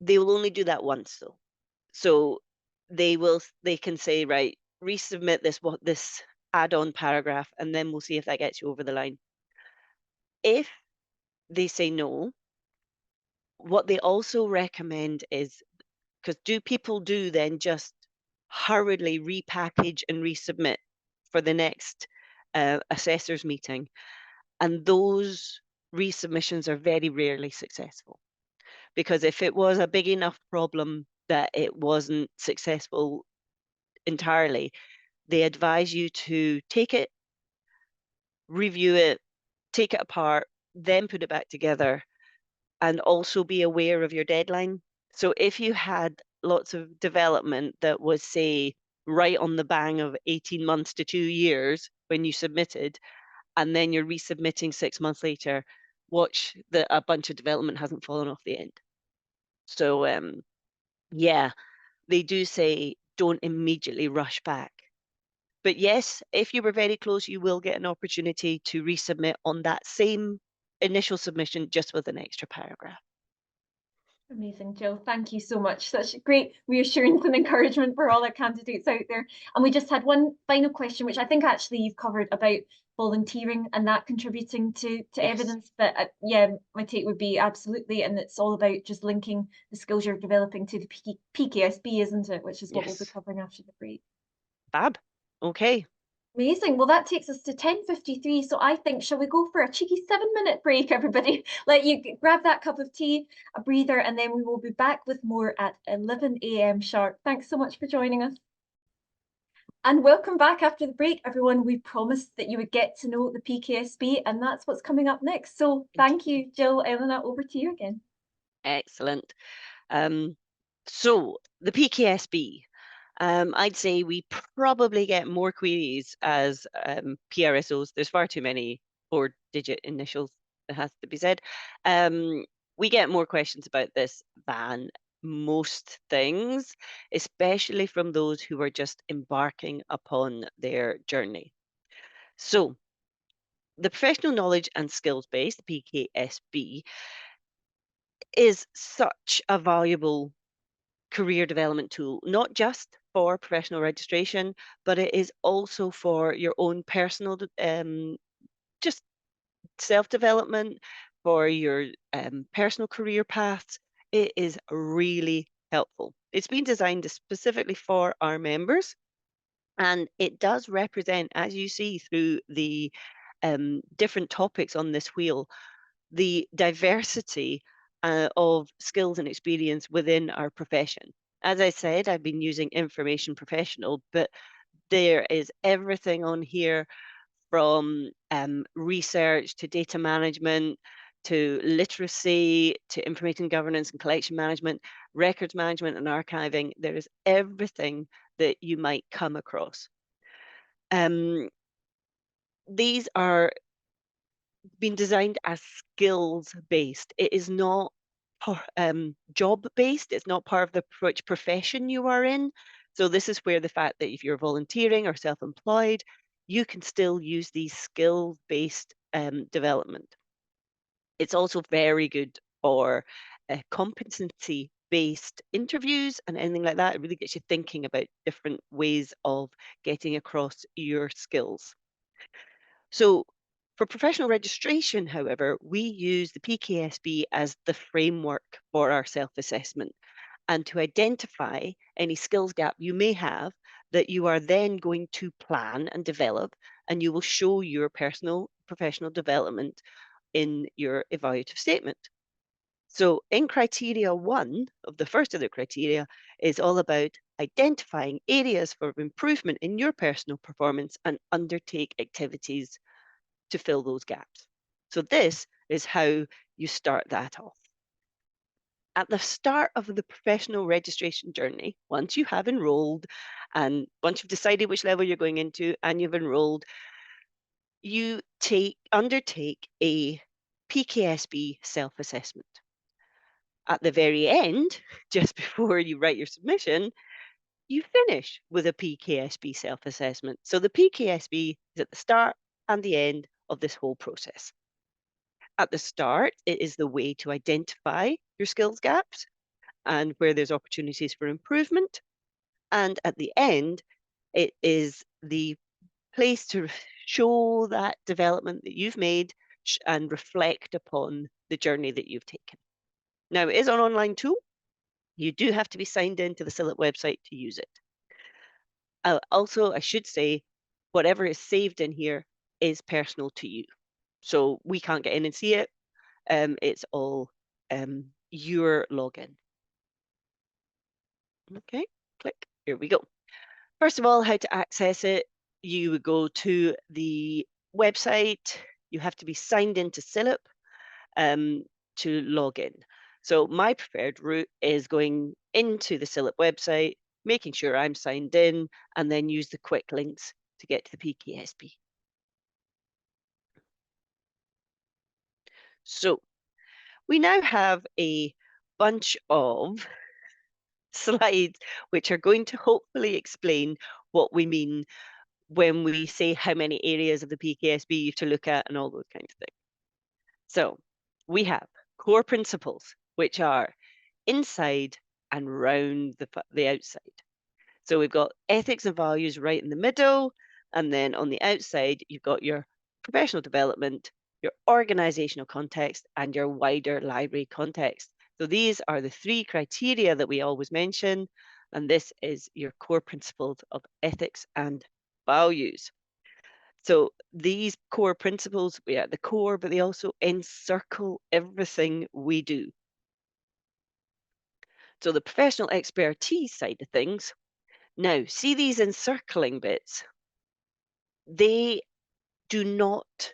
They will only do that once though. So they can say, right, resubmit this add-on paragraph, and then we'll see if that gets you over the line. If they say no, what they also recommend is, because do people do then just hurriedly repackage and resubmit for the next assessors meeting, and those resubmissions are very rarely successful, because if it was a big enough problem that it wasn't successful entirely, they advise you to take it, review it, take it apart, then put it back together, and also be aware of your deadline. So if you had lots of development that was, say, right on the bang of 18 months to 2 years when you submitted, and then you're resubmitting 6 months later, watch that a bunch of development hasn't fallen off the end. So yeah, they do say don't immediately rush back. But yes, if you were very close, you will get an opportunity to resubmit on that same initial submission, just with an extra paragraph. Amazing, Jill. Thank you so much. Such great reassurance and encouragement for all our candidates out there. And we just had one final question, which I think actually you've covered, about volunteering and that contributing to Yes. evidence. But yeah, my take would be absolutely. And it's all about just linking the skills you're developing to the PKSB, isn't it? Which is what we'll be Yes. covering after the break. Fab. Okay. Amazing. Well, that takes us to 10:53. So I think, shall we go for a cheeky 7-minute break, everybody? Let you grab that cup of tea, a breather, and then we will be back with more at 11 a.m. sharp. Thanks so much for joining us. And welcome back after the break, everyone. We promised that you would get to know the PKSB, and that's what's coming up next. So thank you, Jill, Eleanor, over to you again. Excellent. So the PKSB, I'd say we probably get more queries as PRSOs. There's far too many 4-digit initials, it has to be said. We get more questions about this than most things, especially from those who are just embarking upon their journey. So the professional knowledge and skills base, the PKSB, is such a valuable career development tool, not just for professional registration, but it is also for your own personal just self-development, for your personal career paths. It is really helpful. It's been designed specifically for our members, and it does represent, as you see through the different topics on this wheel, the diversity of skills and experience within our profession. As I said, I've been using information professional, but there is everything on here, from research to data management to literacy to information governance and collection management, records management and archiving. There is everything that you might come across. These are been designed as skills based. It is not job based. It's not part of which profession you are in. So this is where the fact that if you're volunteering or self-employed, you can still use these skills based development. It's also very good for competency based interviews and anything like that. It really gets you thinking about different ways of getting across your skills. So for professional registration, however, we use the PKSB as the framework for our self-assessment, and to identify any skills gap you may have that you are then going to plan and develop, and you will show your personal professional development in your evaluative statement. So in criteria 1 of the first of the criteria is all about identifying areas for improvement in your personal performance and undertake activities to fill those gaps. So this is how you start that off. At the start of the professional registration journey, once you have enrolled and once you've decided which level you're going into and you've enrolled, you undertake a PKSB self-assessment. At the very end, just before you write your submission, you finish with a PKSB self-assessment. So the PKSB is at the start and the end of this whole process. At the start, it is the way to identify your skills gaps and where there's opportunities for improvement. And at the end, it is the place to show that development that you've made and reflect upon the journey that you've taken. Now, it is an online tool. You do have to be signed into the CILIP website to use it. Also, I should say, whatever is saved in here is personal to you. So we can't get in and see it. It's all your login. Okay, click. Here we go. First of all, how to access it. You would go to the website. You have to be signed into CILIP to log in. So my preferred route is going into the CILIP website, making sure I'm signed in, and then use the quick links to get to the PKSB. So we now have a bunch of slides, which are going to hopefully explain what we mean when we say how many areas of the PKSB you have to look at and all those kinds of things. So we have core principles, which are inside and round the outside. So we've got ethics and values right in the middle, and then on the outside, you've got your professional development, your organizational context, and your wider library context. So these are the three criteria that we always mention, and this is your core principles of ethics and values. So these core principles, we are at the core, but they also encircle everything we do. So the professional expertise side of things, now see these encircling bits, they do not,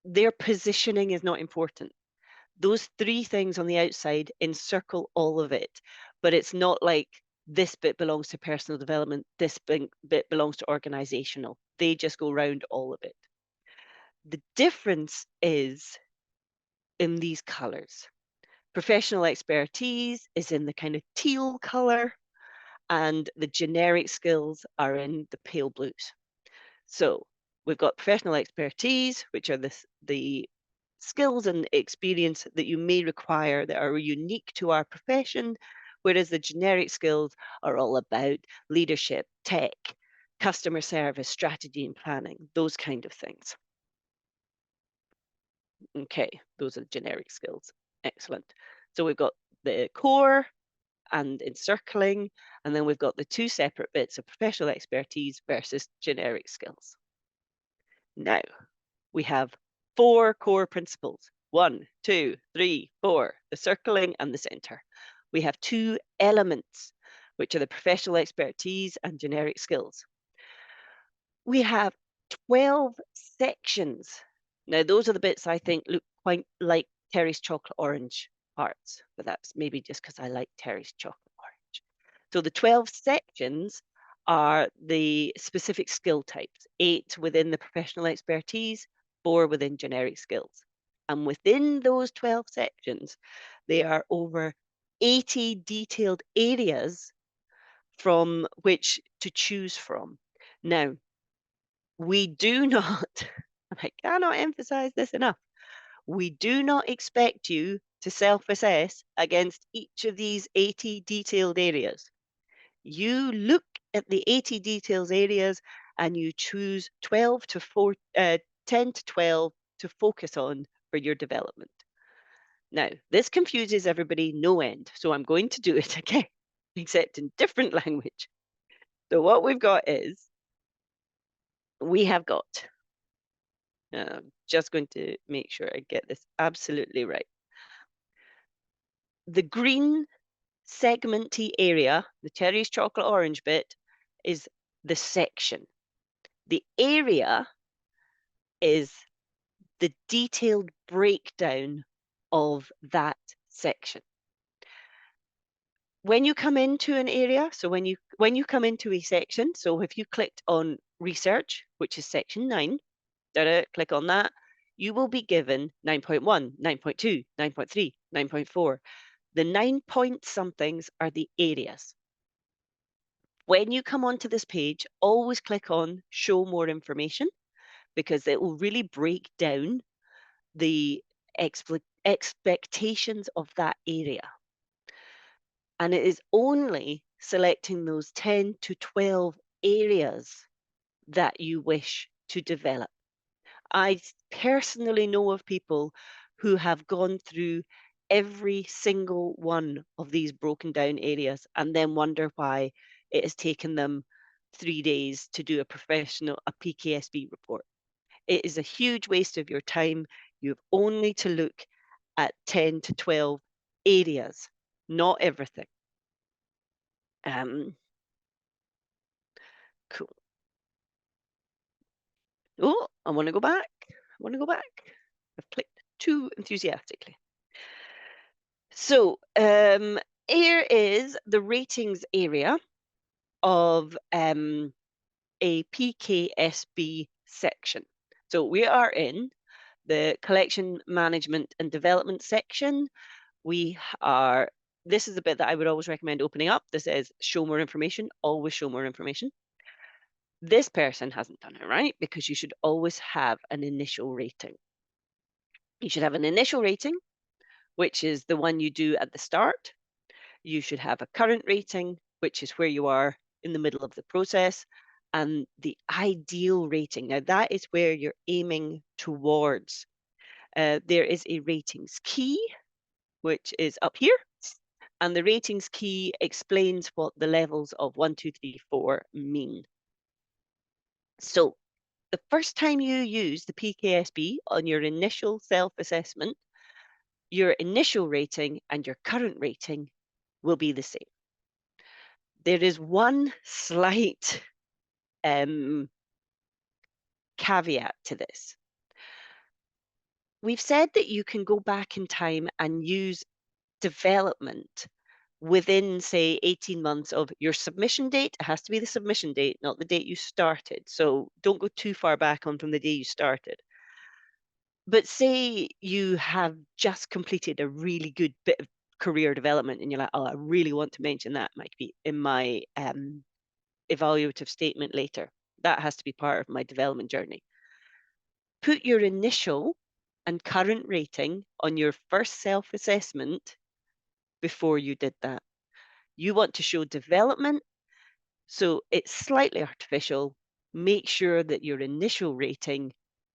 their positioning is not important. Those three things on the outside encircle all of it, but it's not like this bit belongs to personal development, this bit belongs to organizational. They just go around all of it. The difference is in these colors. Professional expertise is in the kind of teal color, and the generic skills are in the pale blues. So we've got professional expertise, which are the skills and experience that you may require that are unique to our profession, whereas the generic skills are all about leadership, tech, customer service, strategy and planning, those kind of things. Okay, those are the generic skills. Excellent. So we've got the core and encircling, and then we've got the two separate bits of professional expertise versus generic skills. Now, we have 4 core principles. 1, 2, 3, 4, the circling and the center. We have 2 elements, which are the professional expertise and generic skills. We have 12 sections. Now, those are the bits I think look quite like Terry's chocolate orange parts, but that's maybe just because I like Terry's chocolate orange. So the 12 sections are the specific skill types, 8 within the professional expertise, 4 within generic skills. And within those 12 sections, there are over 80 detailed areas from which to choose from. Now, we do not, and I cannot emphasize this enough, we do not expect you to self-assess against each of these 80 detailed areas. You look at the 80 details areas and you choose 10 to 12 to focus on for your development. Now, this confuses everybody no end, so I'm going to do it again, except in different language. So what we've got is, we have got, just going to make sure I get this absolutely right. The green segmenty area, the cherries, chocolate, orange bit, is the section. The area is the detailed breakdown of that section. When you come into an area, so when you come into a section, so if you clicked on research, which is section 9, click on that, you will be given 9.1, 9.2, 9.3, 9.4. The 9 point somethings are the areas. When you come onto this page, always click on show more information, because it will really break down the expectations of that area. And it is only selecting those 10 to 12 areas that you wish to develop. I personally know of people who have gone through every single one of these broken down areas and then wonder why it has taken them 3 days to do a PKSB report. It is a huge waste of your time. You have only to look at 10 to 12 areas, not everything. Cool. Oh, I want to go back. I've clicked too enthusiastically. So here is the ratings area of a PKSB section. So we are in the collection management and development section. We are this is the bit that I would always recommend opening up. This says show more information, always show more information. This person hasn't done it right because you should always have an initial rating. You should have an initial rating, which is the one you do at the start. You should have a current rating, which is where you are in the middle of the process, and the ideal rating. Now, that is where you're aiming towards. There is a ratings key, which is up here, and the ratings key explains what the levels of 1, 2, 3, 4 mean. So, the first time you use the PKSB on your initial self-assessment, your initial rating and your current rating will be the same. There is one slight caveat to this. We've said that you can go back in time and use development within, say, 18 months of your submission date. It has to be the submission date, not the date you started. So don't go too far back on from the day you started. But say you have just completed a really good bit of career development and you're like, oh, I really want to mention that might be in my evaluative statement later. That has to be part of my development journey. Put your initial and current rating on your first self-assessment before you did that. You want to show development, so it's slightly artificial. Make sure that your initial rating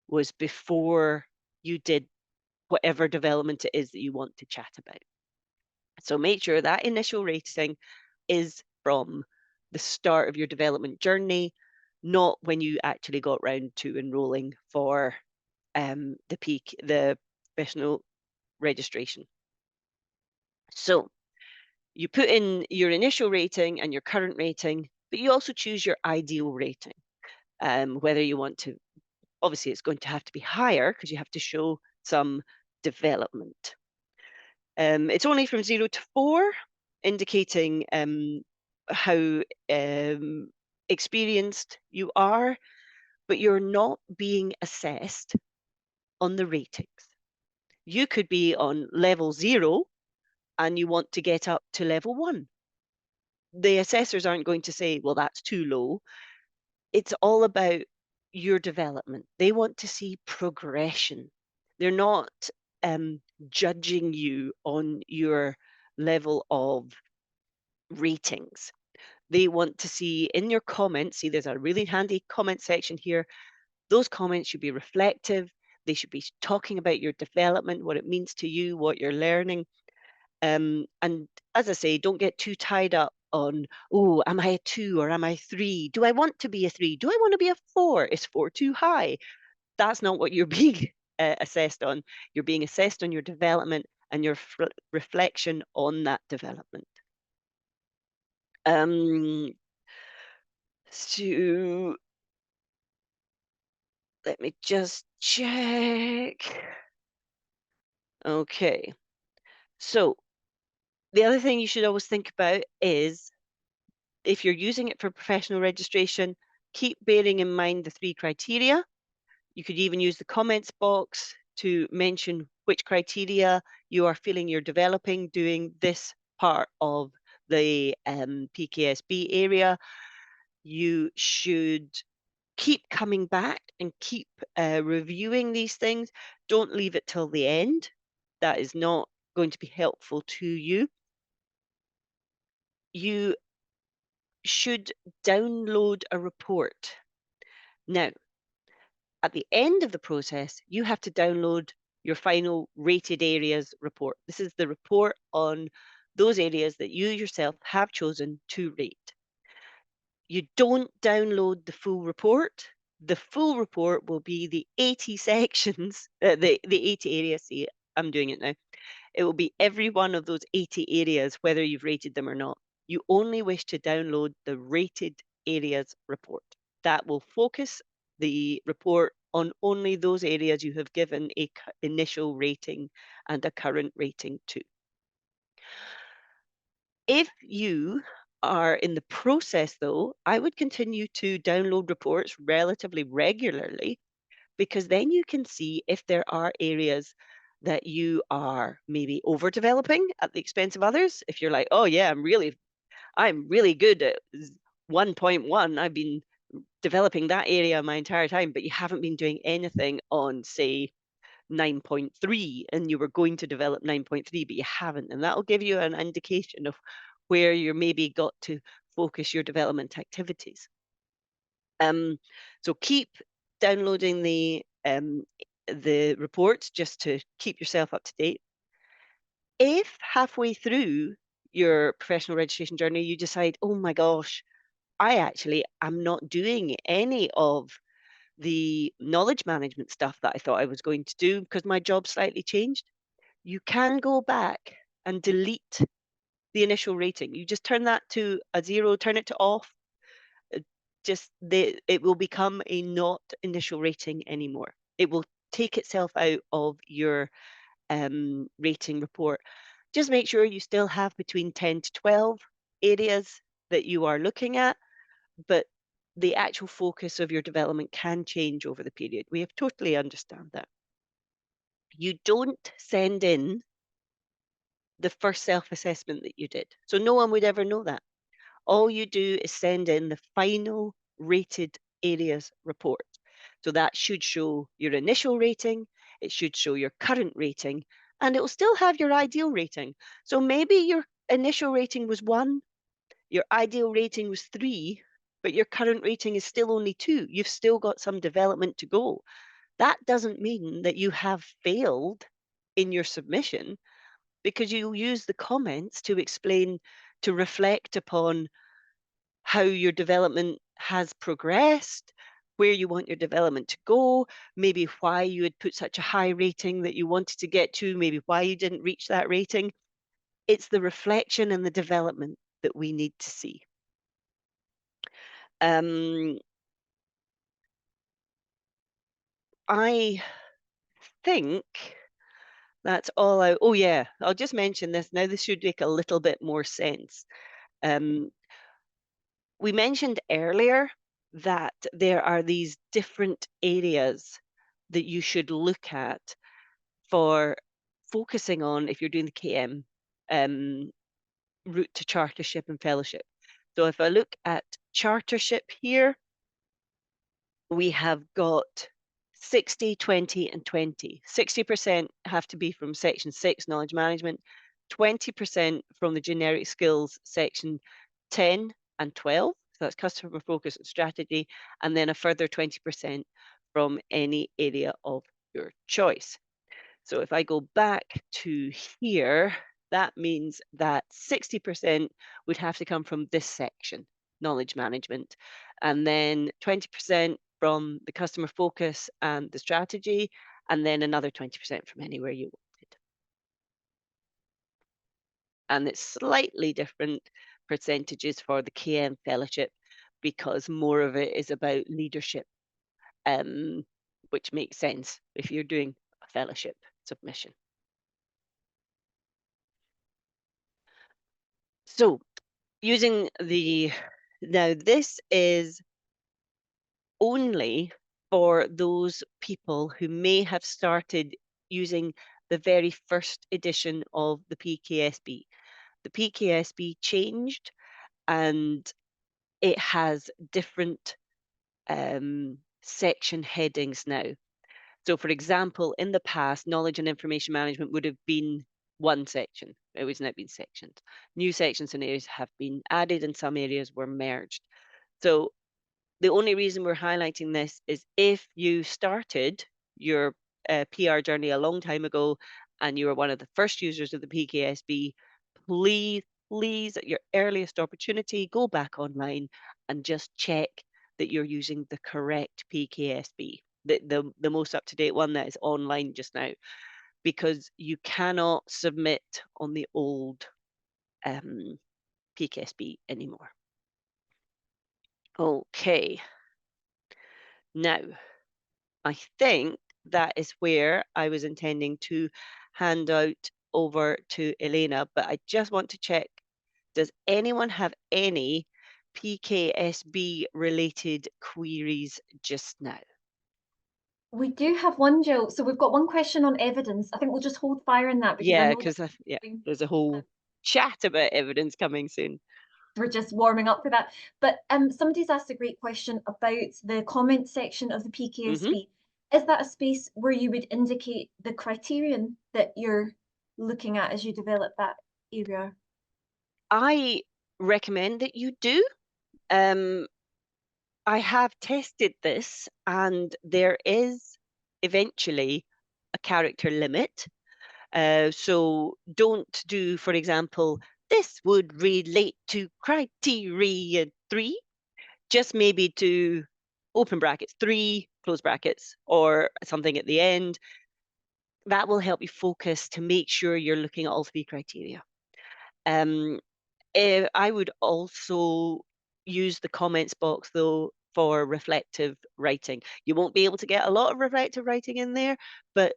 was before you did whatever development it is that you want to chat about. So make sure that initial rating is from the start of your development journey, not when you actually got round to enrolling for the professional registration. So you put in your initial rating and your current rating, but you also choose your ideal rating. Whether you want to, obviously it's going to have to be higher because you have to show some development. It's only from 0 to 4, indicating how experienced you are, but you're not being assessed on the ratings. You could be on level 0 and you want to get up to level 1. The assessors aren't going to say, well, that's too low. It's all about your development. They want to see progression. They're not judging you on your level of ratings. They want to see in your comments, see, there's a really handy comment section here. Those comments should be reflective. They should be talking about your development, what it means to you, what you're learning. And as I say, don't get too tied up on, oh, am I a 2 or am I 3? Do I want to be a 3? Do I want to be a 4? Is 4 too high? That's not what you're being assessed on. You're being assessed on your development and your reflection on that development. So let me just check. Okay. So the other thing you should always think about is if you're using it for professional registration, keep bearing in mind the 3 criteria. You could even use the comments box to mention which criteria you are feeling you're developing doing this part of the PKSB area. You should keep coming back and keep reviewing these things. Don't leave it till the end. That is not going to be helpful to you. You should download a report. Now, at the end of the process, you have to download your final rated areas report. This is the report on those areas that you yourself have chosen to rate. You don't download the full report. The full report will be the 80 sections, the 80 areas. See, I'm doing it now. It will be every one of those 80 areas, whether you've rated them or not. You only wish to download the rated areas report. That will focus the report on only those areas you have given a initial rating and a current rating to. If you are in the process, though, I would continue to download reports relatively regularly because then you can see if there are areas that you are maybe overdeveloping at the expense of others. If you're like, oh yeah, I'm really good at 1.1. I've been developing that area my entire time, but you haven't been doing anything on, say, 9.3, and you were going to develop 9.3, but you haven't. And that'll give you an indication of where you're maybe got to focus your development activities. So keep downloading the reports just to keep yourself up to date. If halfway through your professional registration journey you decide, oh my gosh, I actually am not doing any of the knowledge management stuff that I thought I was going to do because my job slightly changed, you can go back and delete the initial rating. You just turn that to a 0, turn it to off. uh, it will become a not initial rating anymore. It will take itself out of your rating report. Just make sure you still have between 10 to 12 areas that you are looking at, but the actual focus of your development can change over the period. We have totally understand that. You don't send in the first self-assessment that you did. So no one would ever know that. All you do is send in the final rated areas report. So that should show your initial rating, it should show your current rating, and it will still have your ideal rating. So maybe your initial rating was 1, your ideal rating was 3, but your current rating is still only 2. You've still got some development to go. That doesn't mean that you have failed in your submission, because you use the comments to explain, to reflect upon how your development has progressed, where you want your development to go, maybe why you had put such a high rating that you wanted to get to, maybe why you didn't reach that rating. It's the reflection and the development that we need to see. I think that's all I. Oh yeah, I'll just mention this now. This should make a little bit more sense. Um, we mentioned earlier that there are these different areas that you should look at for focusing on if you're doing the KM route to chartership and fellowship. So if I look at chartership here, we have got 60, 20, and 20. 60% have to be from section 6, knowledge management, 20% from the generic skills section 10 and 12. So that's customer focus and strategy, and then a further 20% from any area of your choice. So if I go back to here, that means that 60% would have to come from this section, knowledge management, and then 20% from the customer focus and the strategy, and then another 20% from anywhere you wanted. And it's slightly different percentages for the KM fellowship because more of it is about leadership, which makes sense if you're doing a fellowship submission. So using the, now this is only for those people who may have started using the very first edition of the PKSB. The PKSB changed and it has different section headings now. So for example, in the past, knowledge and information management would have been one section. It was now been sectioned. New sections and areas have been added and some areas were merged. So the only reason we're highlighting this is if you started your PR journey a long time ago and you were one of the first users of the PKSB, please, at your earliest opportunity, go back online and just check that you're using the correct PKSB, the most up-to-date one that is online just now, because you cannot submit on the old PKSB anymore. Okay. Now, I think that is where I was intending to hand out over to Elena, but I just want to check, does anyone have any PKSB related queries just now? We do have one, Jill. So we've got one question on evidence. I think we'll just hold fire on that because I Yeah, know that because there's a whole chat about evidence coming soon. we're just warming up for that. But somebody's asked a great question about the comment section of the Hmm. PKSB. Is that a space where you would indicate the criterion that you're looking at as you develop that area? I recommend that you do. Um, I have tested this, and there is eventually a character limit. So don't do, for example, this would relate to criteria 3. Just maybe do open brackets 3, close brackets, or something at the end. That will help you focus to make sure you're looking at all 3 criteria. Um, I would also use the comments box though for reflective writing. You won't be able to get a lot of reflective writing in there, but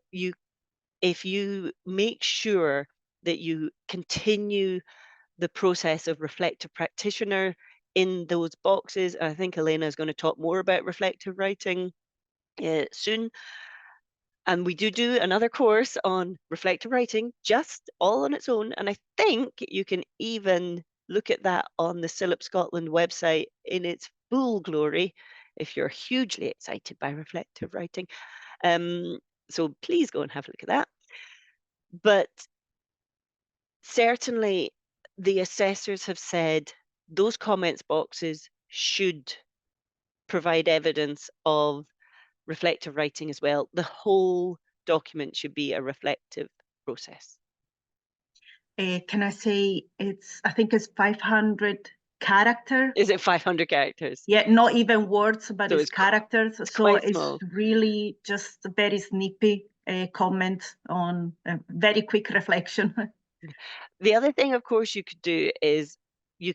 if you make sure that you continue the process of reflective practitioner in those boxes, I think Elena is going to talk more about reflective writing soon. And we do another course on reflective writing, just all on its own. And I think you can even look at that on the Philip Scotland website in its full glory if you're hugely excited by reflective writing. Um, so please go and have a look at that. But certainly, the assessors have said those comments boxes should provide evidence of reflective writing as well. The whole document should be a reflective process. Can I say I think it's 500 character. Is it 500 characters? Yeah, not even words, but So it's characters. it's So quite it's small. really just a very snippy comment on a very quick reflection. The other thing, of course, you could do is you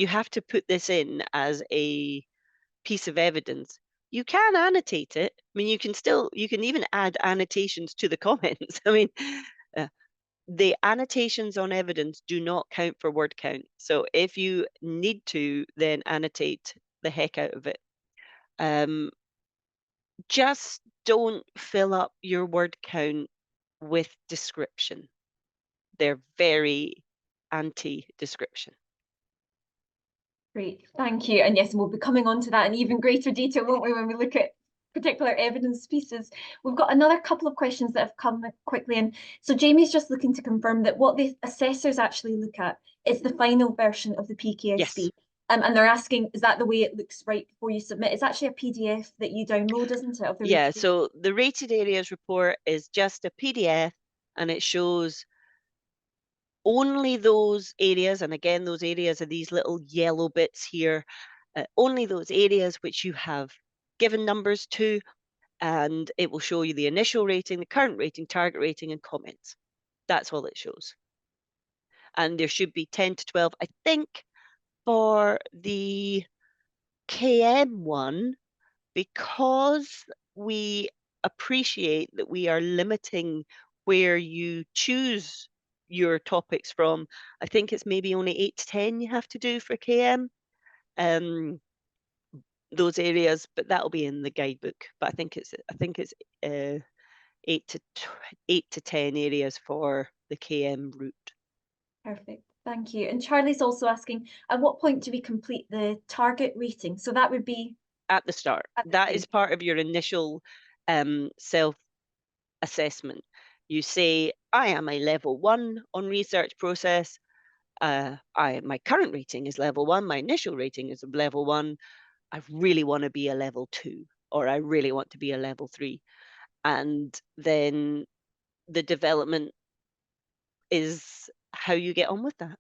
have to put this in as a piece of evidence. You can annotate it. I mean, you can even add annotations to the comments. I mean, uh, the annotations on evidence do not count for word count. So if you need to, then annotate the heck out of it. Just don't fill up your word count with description. They're very anti-description. Great, thank you. And yes, we'll be coming on to that in even greater detail, won't we, when we look at particular evidence pieces. We've got another couple of questions that have come quickly in. So Jamie's just looking to confirm that what the assessors actually look at is the final version of the PKSB. Yes. And they're asking, is that the way it looks right before you submit? It's actually a PDF that you download, isn't it? Of the Yeah, rated so the rated areas report is just a PDF, and it shows only those areas, and again, those areas are these little yellow bits here, only those areas which you have given numbers to, and it will show you the initial rating, the current rating, target rating, and comments. That's all it shows. And there should be 10 to 12, I think, for the KM one, because we appreciate that we are limiting where you choose your topics from. I think it's maybe only 8 to 10 you have to do for KM. Those areas, but that'll be in the guidebook. But I think it's 8 to 10 areas for the KM route. Perfect, thank you. And Charlie's also asking, at what point do we complete the target rating? So that would be At the start. at the That start. is part of your initial self-assessment. You say, I am a level 1 on research process. My current rating is level 1. My initial rating is a level 1. I really want to be a level 2, or I really want to be a level 3. And then the development is how you get on with that.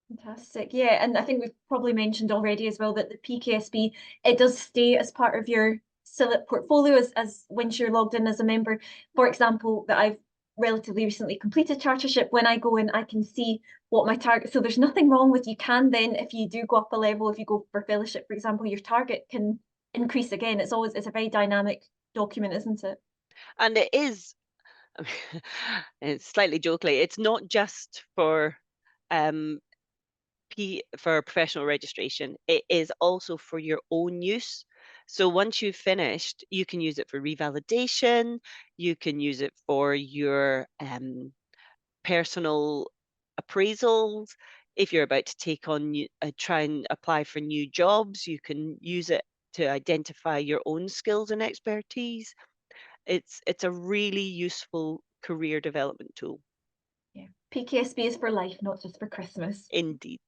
Fantastic. Yeah, and I think we've probably mentioned already as well that the PKSB, it does stay as part of your CILIP portfolio as once you're logged in as a member. For example, that I've relatively recently completed chartership. When I go in, I can see what my target. So there's nothing wrong with, you can then, if you do go up a level, if you go for fellowship, for example, your target can increase again. It's a very dynamic document, isn't it? And it is, it's slightly jokingly, it's not just for professional registration. It is also for your own use. So once you've finished, you can use it for revalidation, you can use it for your personal appraisals. If you're about to take on try and apply for new jobs, you can use it to identify your own skills and expertise. It's a really useful career development tool. Yeah. PKSB is for life, not just for Christmas. Indeed.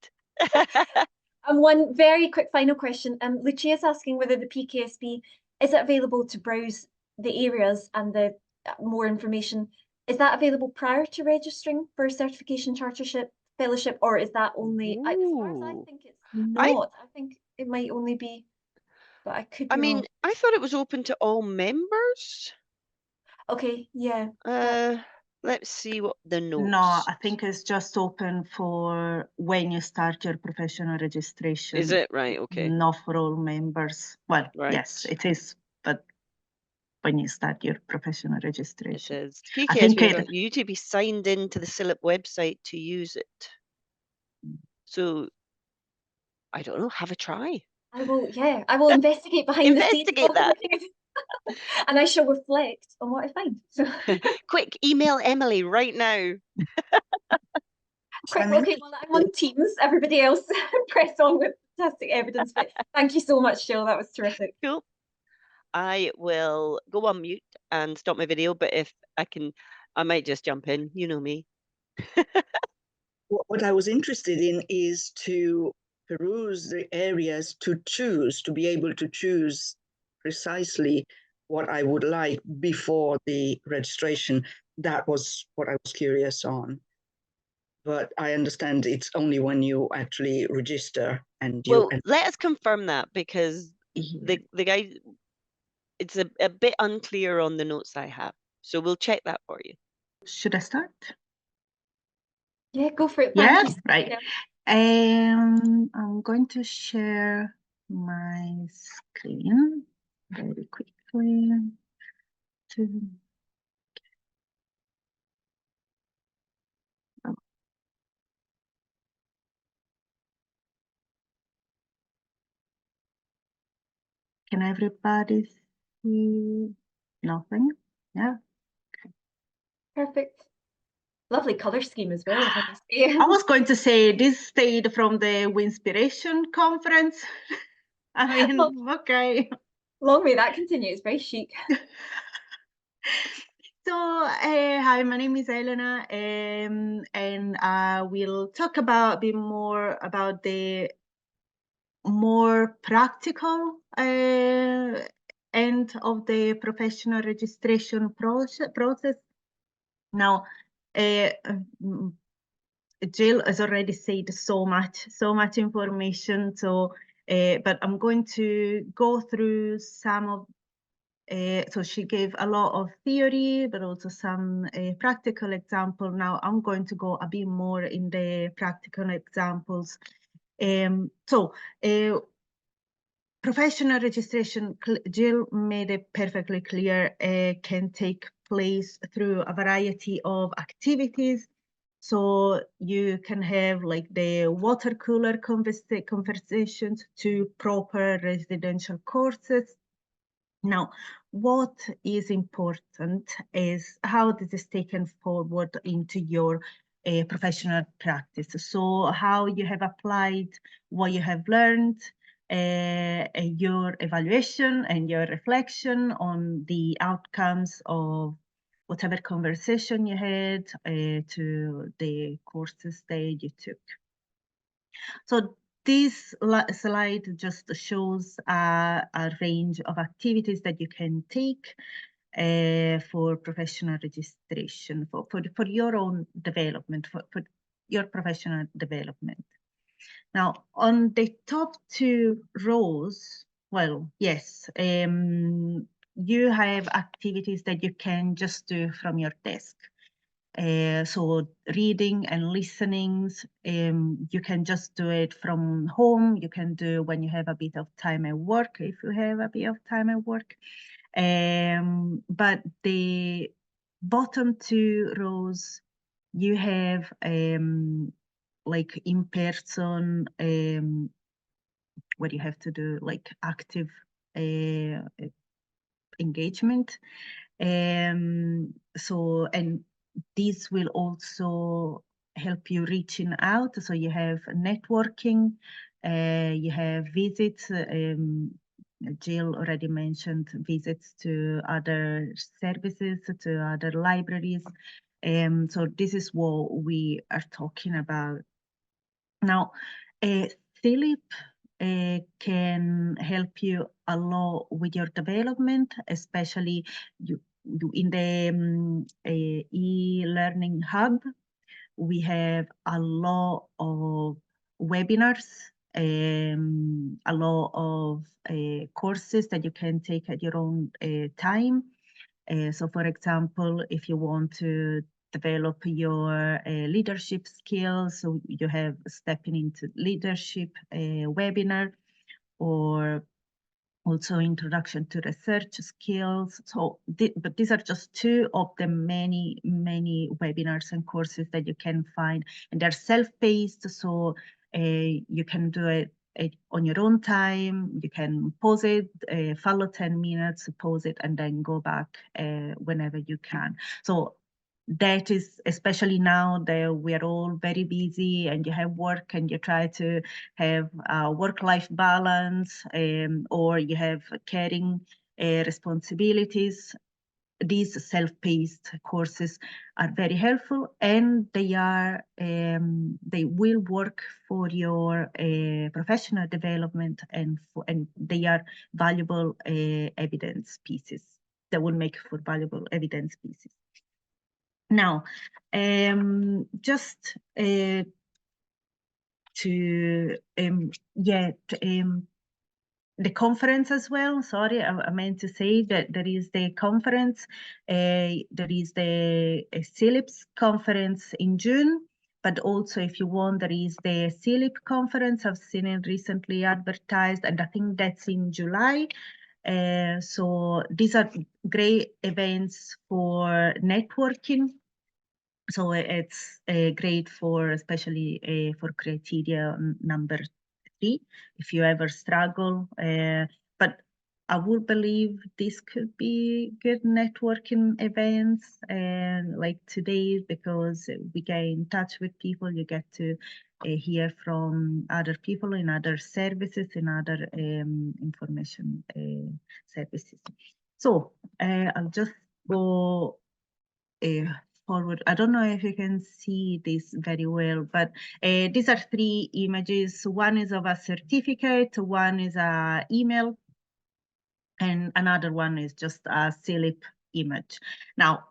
And one very quick final question. Lucia's asking whether the PKSB, is it available to browse the areas and the more information? Is that available prior to registering for certification, chartership, fellowship, or is that only, as far as I Ooh. think it's not. I think it might only be, but I could I be mean, wrong. I thought it was open to all members. Okay, yeah. Let's see what the notes. No, I think it's just open for when you start your professional registration. Is it? Right, okay. Not for all members. Well, Right. yes, it is, but when you start your professional It registration. says I think PKSB, you need to be signed into the CILIP website to use it. So, I don't know, have a try. I will investigate behind the scenes. Investigate that. And I shall reflect on what I find. So Quick, email Emily right now. quick, okay, well, I'm on Teams. Everybody else press on with fantastic evidence. But thank you so much, Jill. That was terrific. Cool. I will go on mute and stop my video, but if I can, I might just jump in. You know me. What I was interested in is to peruse the areas to be able to choose precisely what I would like before the registration. That was what I was curious on. But I understand it's only when you actually register and you. Well, let us confirm that, because the guy, it's a bit unclear on the notes I have. So we'll check that for you. Should I start? Yeah, go for it. Yeah, Thank you. right. I'm going to share my screen very quickly. Can everybody see nothing? Yeah. Perfect. Lovely color scheme as well. If I may say. I was going to say this stayed from the Winspiration conference. I mean, Well, okay. long may that continue. It's very chic. So, hi, my name is Elena, and I will talk about a bit more about the more practical end of the professional registration process. Now, Jill has already said so much information. So, but I'm going to go through some of. So she gave a lot of theory, but also some practical example. Now I'm going to go a bit more in the practical examples. Professional registration, Jill made it perfectly clear, can take place through a variety of activities. So you can have like the water cooler conversations to proper residential courses. Now, what is important is how this is taken forward into your professional practice. So how you have applied what you have learned, your evaluation and your reflection on the outcomes of whatever conversation you had to the courses that you took. So this slide just shows a range of activities that you can take for professional registration, for your own development, for your professional development. Now, on the top two rows, well, yes, you have activities that you can just do from your desk. So reading and listenings, you can just do it from home. You can do when you have a bit of time at work, if you have a bit of time at work. But the bottom two rows, you have like in person, where you have to do like active engagement. So, and this will also help you reaching out. So you have networking, you have visits. Jill already mentioned visits to other services, to other libraries. So this is what we are talking about. Now, Philip can help you a lot with your development, especially you in the e-learning hub. We have a lot of webinars, a lot of courses that you can take at your own time. So for example, if you want to develop your leadership skills, so you have stepping into leadership webinar, or also introduction to research skills. So, but these are just two of the many webinars and courses that you can find, and they're self-paced, so you can do it on your own time. You can pause it, follow 10 minutes, pause it, and then go back whenever you can. So that is, especially now that we are all very busy and you have work and you try to have a work-life balance, or you have caring responsibilities, these self-paced courses are very helpful, and they are they will work for your professional development, and they are valuable evidence pieces that will make for valuable evidence pieces. Now, just to the conference as well. Sorry, I meant to say that there is the conference. There is the CELIPS conference in June, but also if you want, there is the CELIP conference. I've seen it recently advertised, and I think that's in July. So these are great events for networking. So it's great for, especially for criteria number 3, if you ever struggle. But I would believe this could be good networking events, and like today, because we get in touch with people, you get to hear from other people in other services, in other information services. So I'll just go forward. I don't know if you can see this very well, but these are 3 images. One is of a certificate, one is an email, and another one is just a CELIP image. Now,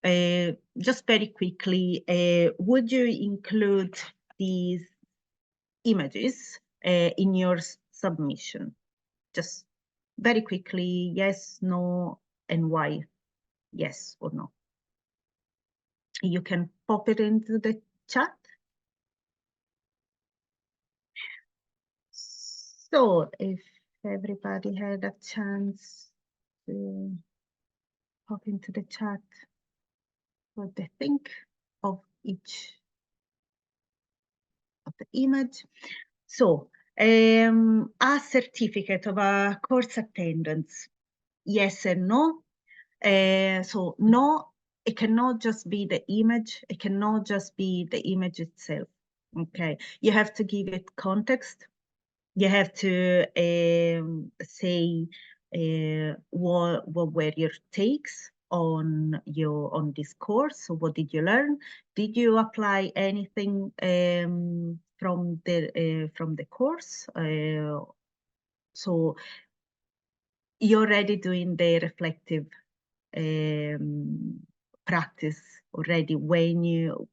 just very quickly, would you include these images in your submission? Just very quickly, yes, no, and why? Yes or no. You can pop it into the chat. So if everybody had a chance to pop into the chat what they think of each of the image. So a certificate of a course attendance, yes and no. So no, it cannot just be the image. It cannot just be the image itself. Okay, you have to give it context. You have to say what were your takes on this course. So what did you learn? Did you apply anything from the course? So you're already doing the reflective practice already. When you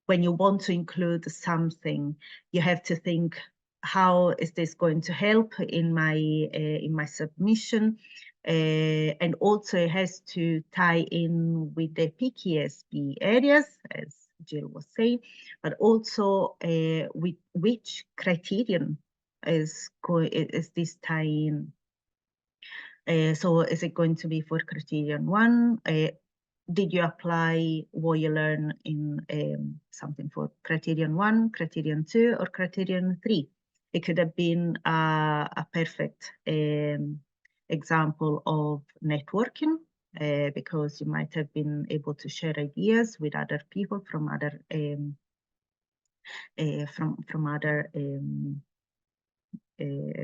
want to include something, you have to think, how is this going to help in my submission? And also it has to tie in with the PKSB areas, as Jill was saying, but also with which criterion is this tying? So is it going to be for criterion 1? Did you apply what you learn in something for criterion 1, criterion 2, or criterion 3? It could have been a perfect example of networking, because you might have been able to share ideas with other people from other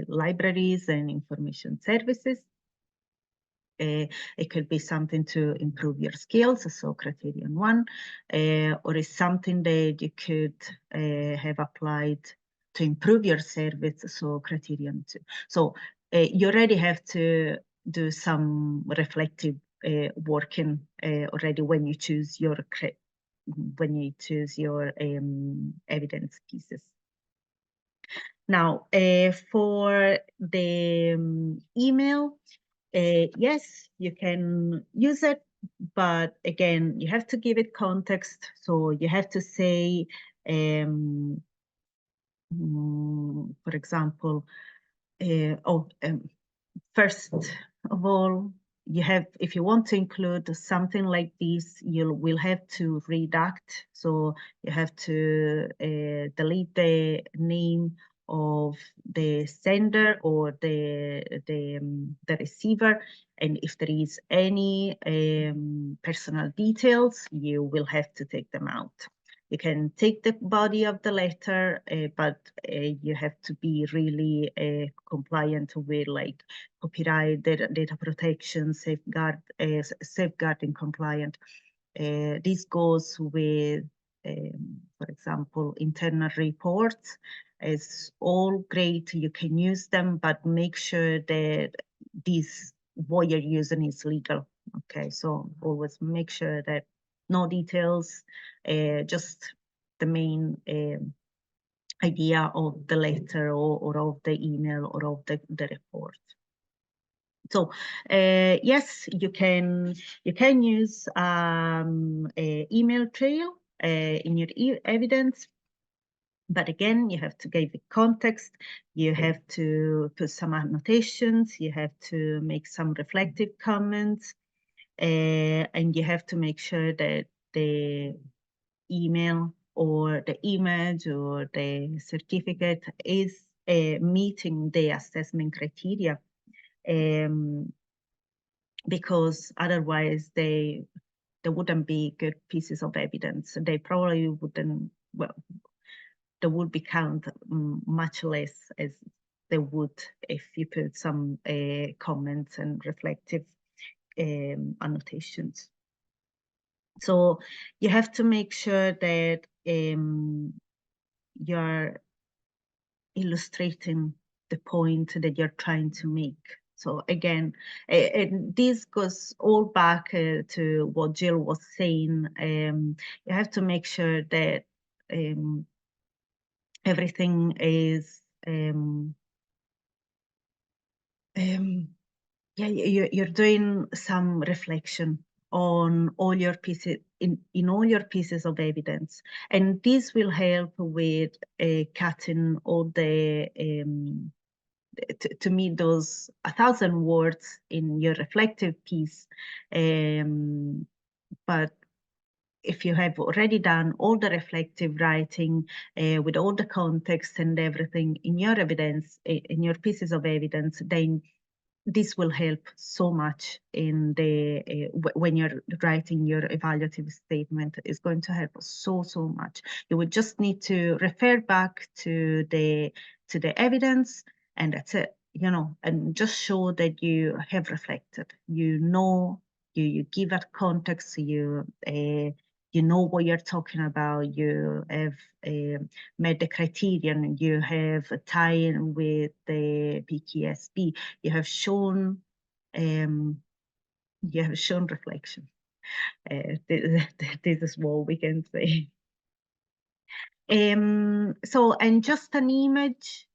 libraries and information services. It could be something to improve your skills, so criterion 1, or is something that you could have applied to improve your service, so criterion 2. So you already have to do some reflective working already when you choose your evidence pieces. Now, for the email, yes, you can use it, but again, you have to give it context. So you have to say, for example, first of all, if you want to include something like this, you will have to redact. So you have to delete the name of the sender or the receiver, and if there is any personal details, you will have to take them out. You can take the body of the letter, but you have to be really compliant with like copyright, data protection, safeguarding compliant. This goes with, for example, internal reports. It's all great, you can use them, but make sure that what you're using is legal. Okay, so always make sure that no details, just the main idea of the letter or of the email or of the report. So yes, you can use a email trail in your evidence, but again, you have to give it context. You have to put some annotations. You have to make some reflective comments, and you have to make sure that the email or the image or the certificate is meeting the assessment criteria. Because otherwise they wouldn't be good pieces of evidence. They probably wouldn't, well, they would be counted much less as they would if you put some comments and reflective annotations. So you have to make sure that you're illustrating the point that you're trying to make. So again, and this goes all back to what Jill was saying. You have to make sure that everything is, yeah, you're doing some reflection on all your pieces, in all your pieces of evidence, and this will help with cutting all the to meet those 1,000 words in your reflective piece. But if you have already done all the reflective writing with all the context and everything in your evidence, in your pieces of evidence, then this will help so much in the when you're writing your evaluative statement. Is going to help so much. You would just need to refer back to the evidence, and that's it, you know, and just show that you have reflected, you know, you give it context, you know what you're talking about, you have met the criterion, you have a tie-in with the PKSB, you have shown reflection. This is what we can say. So, and just an image.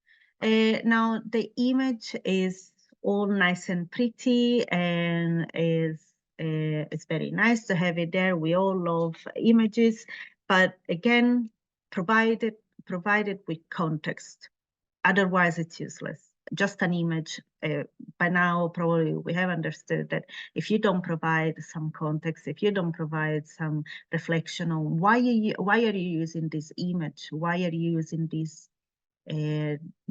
Now the image is all nice and pretty, and it's very nice to have it there. We all love images, but again, provided with context. Otherwise, it's useless. Just an image. By now, probably we have understood that if you don't provide some context, if you don't provide some reflection on why are you using this image, why are you using this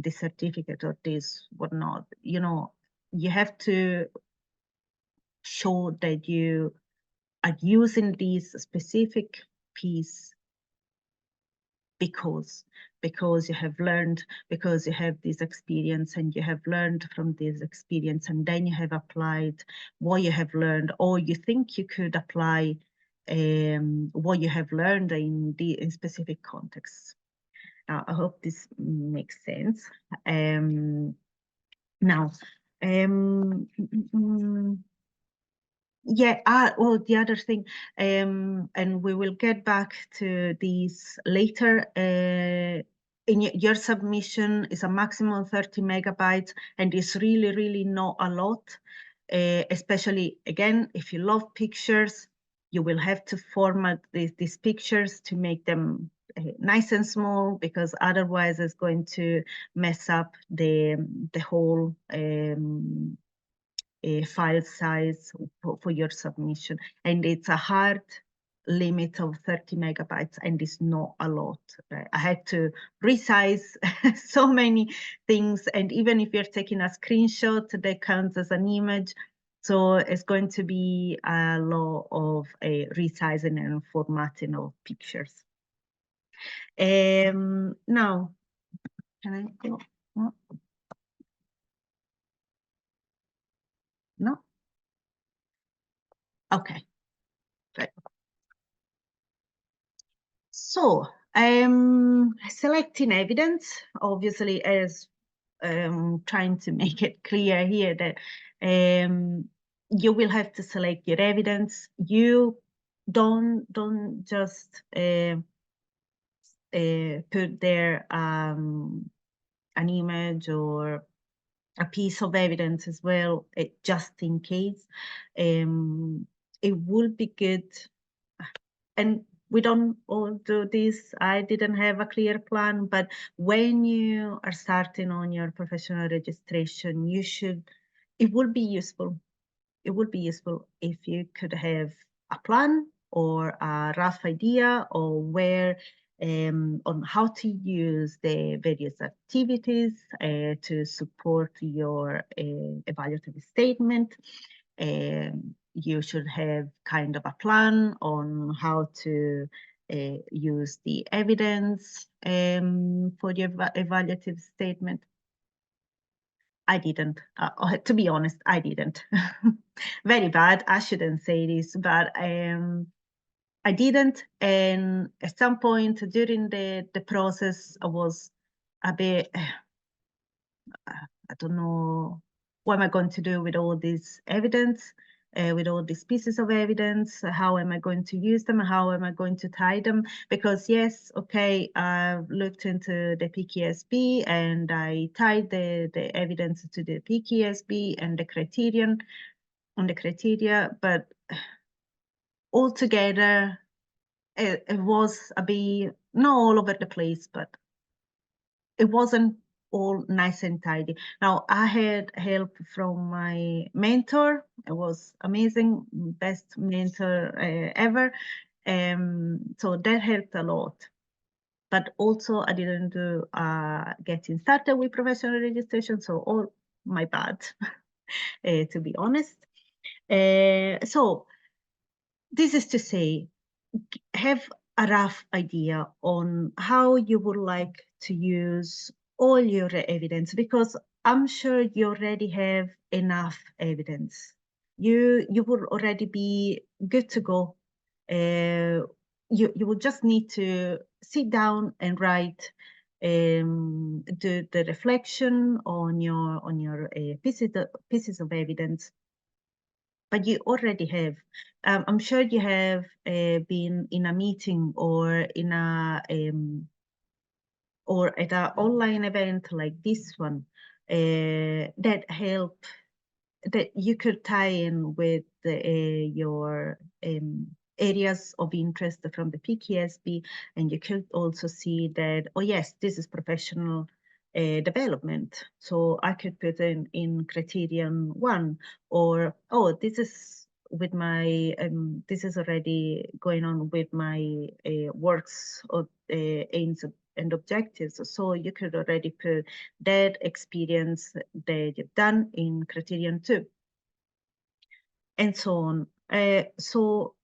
certificate or this whatnot, you know, you have to show that you are using this specific piece because you have learned, because you have this experience and you have learned from this experience, and then you have applied what you have learned, or you think you could apply what you have learned in specific contexts. Now, I hope this makes sense. Now, yeah, well, the other thing, and we will get back to these later. In your submission is a maximum 30 megabytes, and it's really, really not a lot. Especially, again, if you love pictures, you will have to format these pictures to make them nice and small, because otherwise it's going to mess up the whole file size for your submission. And it's a hard limit of 30 megabytes, and it's not a lot. I had to resize so many things, and even if you're taking a screenshot, that counts as an image. So it's going to be a lot of resizing and formatting of pictures. Now, can I go? No? Okay, great. So, selecting evidence, obviously, as trying to make it clear here that you will have to select your evidence. You don't just put there an image or a piece of evidence as well, just in case. It would be good, and we don't all do this. I didn't have a clear plan, but when you are starting on your professional registration, it would be useful. It would be useful if you could have a plan or a rough idea or where on how to use the various activities to support your evaluative statement. You should have kind of a plan on how to use the evidence for your evaluative statement. I didn't. To be honest, I didn't. Very bad. I shouldn't say this, but I didn't. And at some point during the process, I was a bit, I don't know, what am I going to do with all this evidence, with all these pieces of evidence? How am I going to use them? How am I going to tie them? Because yes, okay, I've looked into the PKSB and I tied the evidence to the PKSB and the criterion on the criteria, but altogether, it was a bit, not all over the place, but it wasn't all nice and tidy. Now, I had help from my mentor. It was amazing, best mentor ever. So that helped a lot. But also, I didn't do getting started with professional registration, so all my bad, to be honest. So this is to say, have a rough idea on how you would like to use all your evidence, because I'm sure you already have enough evidence. You will already be good to go. You will just need to sit down and write the reflection on your pieces of evidence. But you already have. I'm sure you have been in a meeting or in a or at an online event like this one that you could tie in with your areas of interest from the PKSB, and you could also see that, oh yes, this is professional development. So I could put in criterion 1, or oh, this is with my this is already going on with my works of aims and objectives. So you could already put that experience that you've done in criterion 2, and so on. So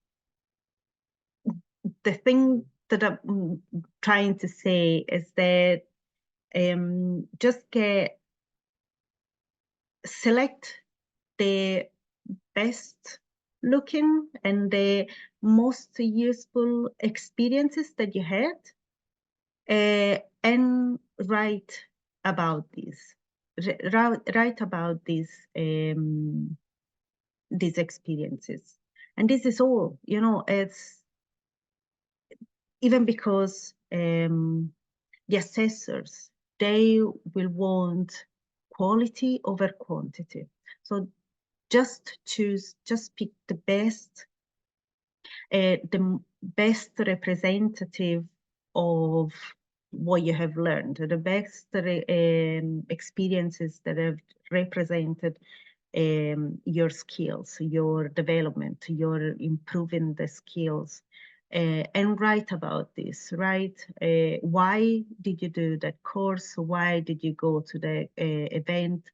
the thing that I'm trying to say is that just select the best looking and the most useful experiences that you had, and write about this. Write about these experiences. And this is all, you know, it's even because the assessors, they will want quality over quantity. So just pick the best representative of what you have learned, the best experiences that have represented your skills, your development, your improving the skills, and write about this, right? Why did you do that course? Why did you go to the event?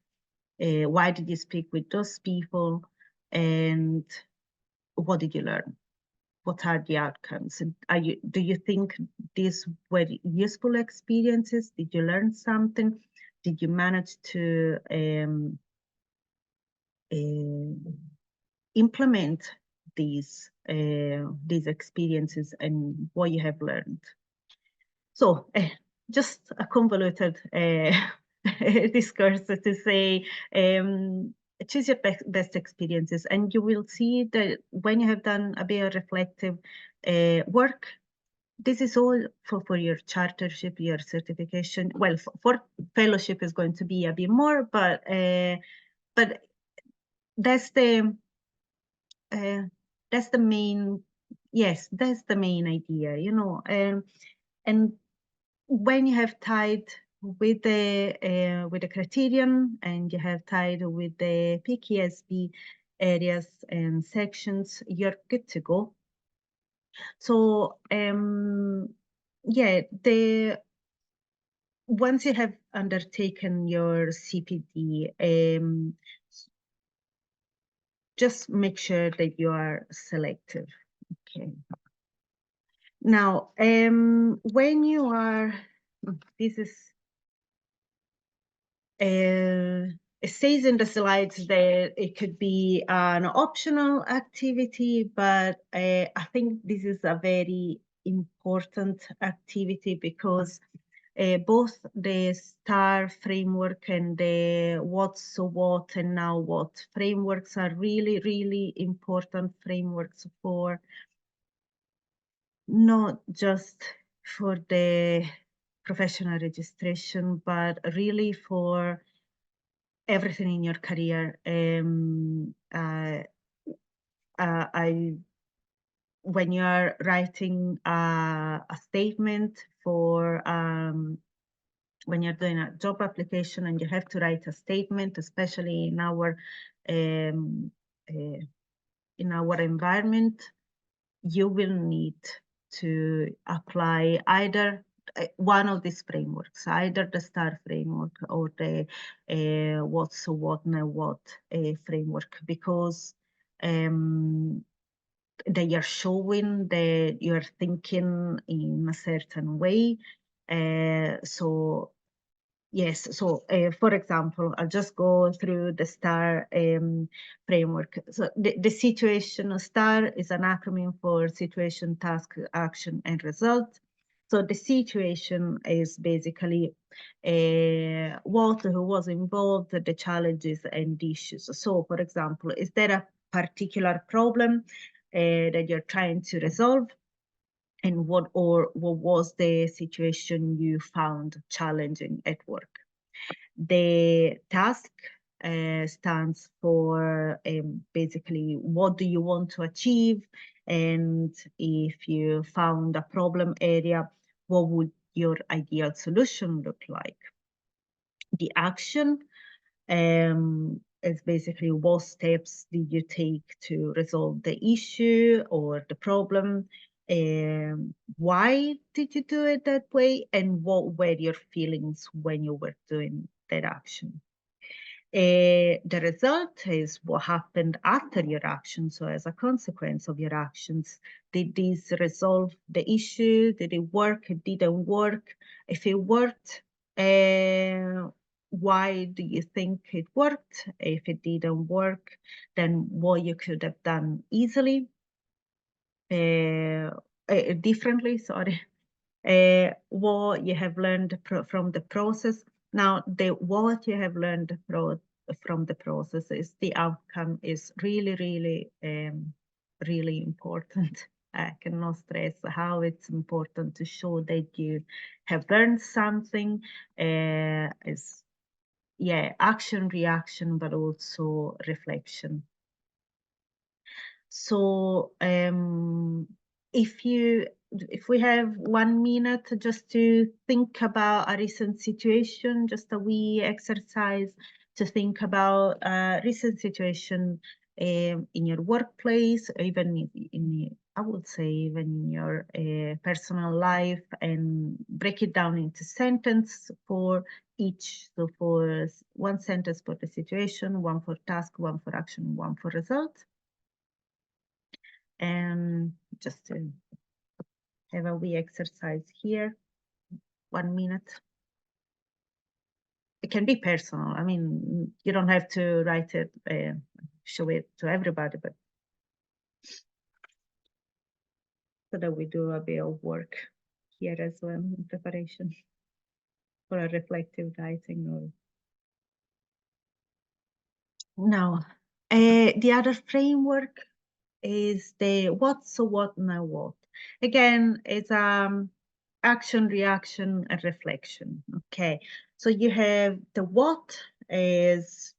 Why did you speak with those people? And what did you learn? What are the outcomes? Do you think these were useful experiences? Did you learn something? Did you manage to implement these experiences and what you have learned? So just a convoluted discourse to say, choose your best experiences, and you will see that when you have done a bit of reflective work, this is all for your chartership, your certification. Well, for fellowship is going to be a bit more, but that's the main, yes, that's the main idea, you know. And when you have tied with the criterion and you have tied with the PKSB areas and sections, you're good to go. So yeah, once you have undertaken your CPD, just make sure that you are selective. Okay. Now, when you are, this is, it says in the slides that it could be an optional activity, but I think this is a very important activity because both the STAR framework and the what's so what and now what frameworks are really, really important frameworks for not just for the professional registration, but really for everything in your career. When you are writing a statement for when you're doing a job application and you have to write a statement, especially in our environment, you will need to apply either one of these frameworks, either the STAR framework or the what's so what now what framework, because they are showing that you're thinking in a certain way. So yes, so for example, I'll just go through the STAR framework. So the situation, STAR is an acronym for situation, task, action, and result. So the situation is basically what, who was involved, the challenges and issues. So for example, is there a particular problem that you're trying to resolve? And what was the situation you found challenging at work? The task stands for basically what do you want to achieve, and if you found a problem area, what would your ideal solution look like? The action is basically what steps did you take to resolve the issue or the problem? Why did you do it that way? And what were your feelings when you were doing that action? The result is what happened after your action. So as a consequence of your actions, did this resolve the issue? Did it work? It didn't work? If it worked, why do you think it worked? If it didn't work, then what you could have done easily, differently, sorry. What you have learned from the process. Now, what you have learned from the process is the outcome is really, really important. I cannot stress how it's important to show that you have learned something. Is action, reaction, but also reflection. So if we have 1 minute just to think about a recent situation, just a wee exercise to think about a recent situation in your workplace, even I would say even in your personal life, and break it down into sentence for each. So for 1 sentence for the situation, 1 for task, 1 for action, 1 for result. And just to have a wee exercise here, 1 minute. It can be personal. I mean, you don't have to write it, show it to everybody, but so that we do a bit of work here as well in preparation for a reflective writing. Or now, the other framework is the what, so what, now what. Again, it's action, reaction, and reflection. Okay, so you have the what is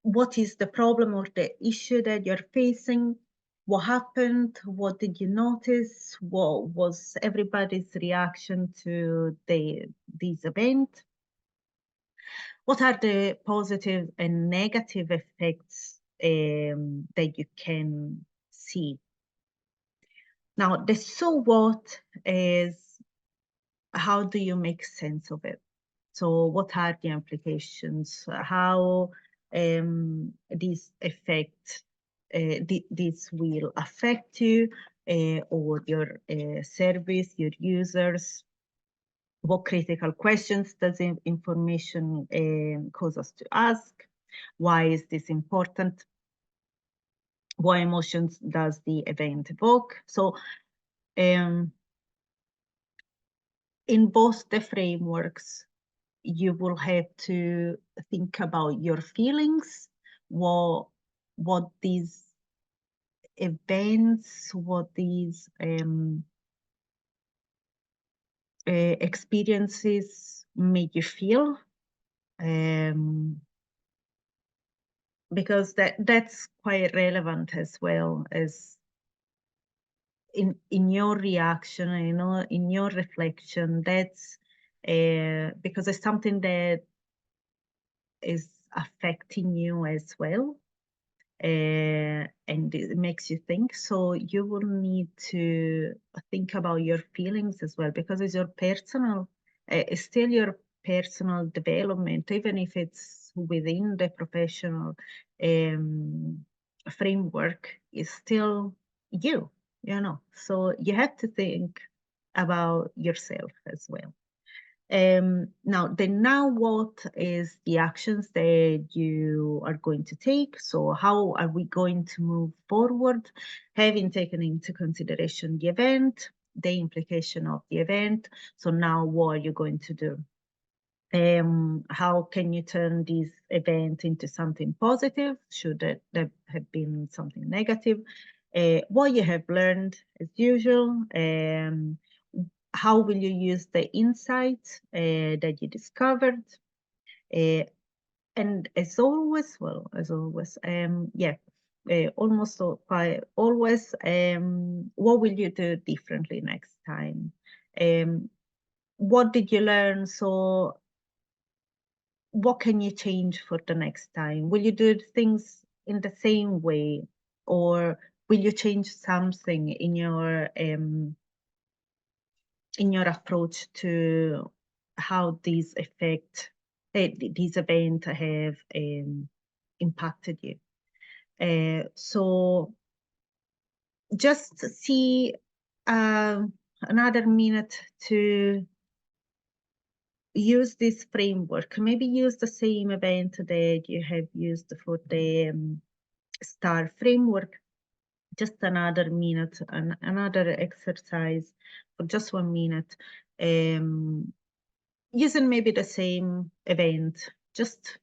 what is the problem or the issue that you're facing? What happened? What did you notice? What was everybody's reaction to this event? What are the positive and negative effects that you can see? Now, the so what is how do you make sense of it? So what are the implications? How these affect, this will affect you or your service, your users? What critical questions does information cause us to ask? Why is this important? What emotions does the event evoke? So in both the frameworks, you will have to think about your feelings, what these events, what these experiences make you feel, because that's quite relevant as well as in your reaction, you know, in your reflection. That's because it's something that is affecting you as well, and it makes you think. So you will need to think about your feelings as well, because it's your personal, it's still your personal development, even if it's within the professional framework, is still you, you know. So you have to think about yourself as well. Now, the now what is the actions that you are going to take? So how are we going to move forward, having taken into consideration the event, the implication of the event? So now what are you going to do? How can you turn this event into something positive? Should that have been something negative? What you have learned as usual. How will you use the insights that you discovered? And as always, almost quite always, what will you do differently next time? What did you learn? So what can you change for the next time? Will you do things in the same way, or will you change something in your approach to how these these events have impacted you? So just see another minute to use this framework. Maybe use the same event that you have used for the STAR framework. Just another minute, another exercise for just 1 minute. Using maybe the same event, just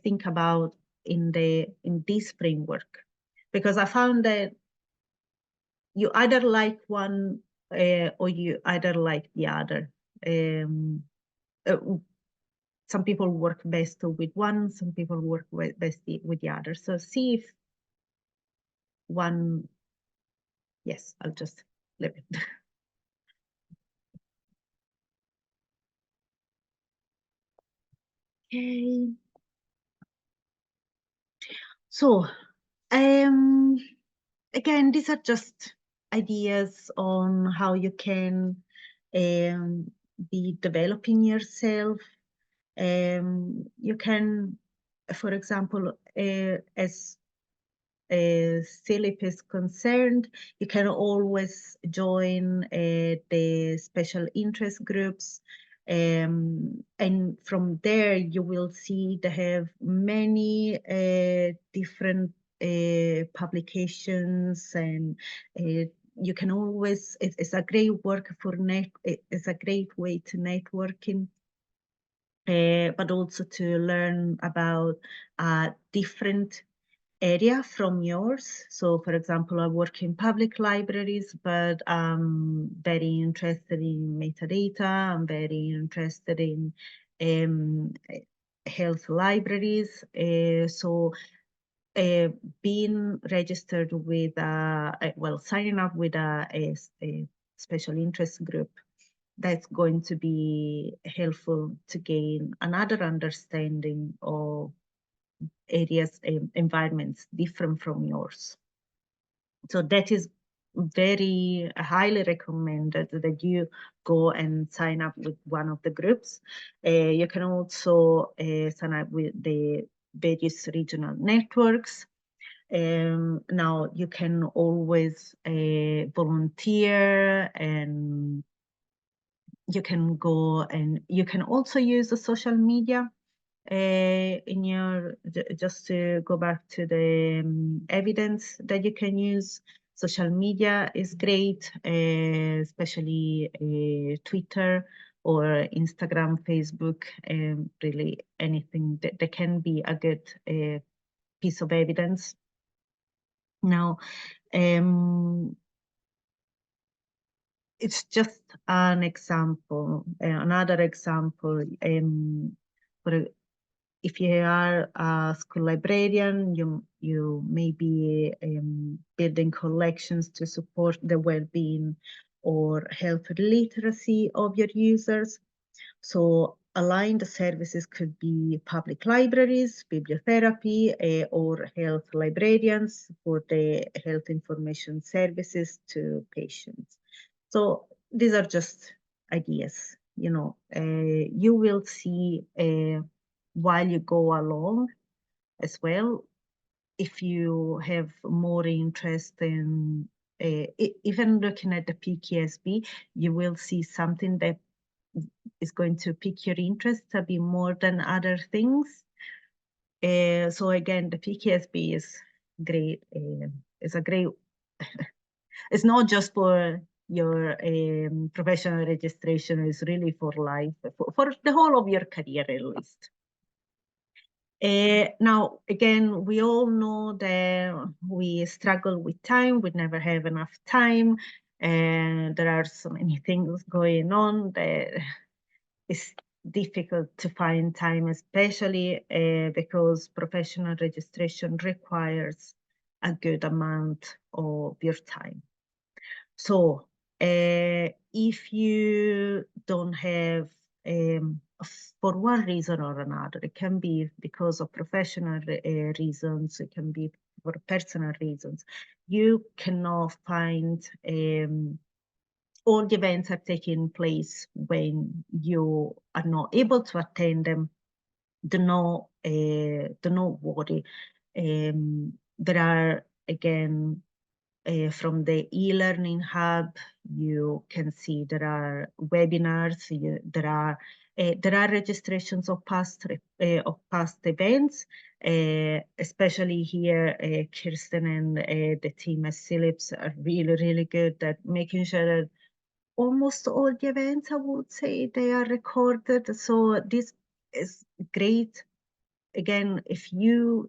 think about in this framework, because I found that you either like one or you either like the other. Some people work best with one, some people work best with the other. So see if one, yes, I'll just leave it. Okay. So, again, these are just ideas on how you can be developing yourself. You can, for example, as Philip is concerned, you can always join the special interest groups. And from there, you will see they have many different publications, and you can always, it's a great it's a great way to networking. But also to learn about different area from yours. So for example, I work in public libraries, but I'm very interested in metadata. I'm very interested in health libraries. So being registered with, signing up with a special interest group, that's going to be helpful to gain another understanding of areas, environments different from yours. So that is very highly recommended that you go and sign up with one of the groups. You can also sign up with the various regional networks. Now you can always volunteer, and you can go, and you can also use the social media in your, just to go back to the evidence that you can use. Social media is great, especially Twitter or Instagram, Facebook, really anything that can be a good piece of evidence. Now, it's just an example. Another example, if you are a school librarian, you may be building collections to support the well-being or health literacy of your users. So aligned services could be public libraries, bibliotherapy, or health librarians for the health information services to patients. So these are just ideas, you know. You will see while you go along as well, if you have more interest in even looking at the PKSB, you will see something that is going to pique your interest a bit more than other things. So again, the PKSB is great. It's a great, it's not just for your professional registration, it's really for life, for the whole of your career at least. Now, again, we all know that we struggle with time, we never have enough time, and there are so many things going on that it's difficult to find time, especially because professional registration requires a good amount of your time. So if you don't have for one reason or another. It can be because of professional reasons, it can be for personal reasons. You cannot find all the events are taking place when you are not able to attend them. Do not worry. There are, again, from the e-learning hub, you can see there are webinars. There are registrations of past events, especially here. Kirsten and the team at Philips are really good at making sure that almost all the events, I would say, they are recorded. So this is great. Again, if your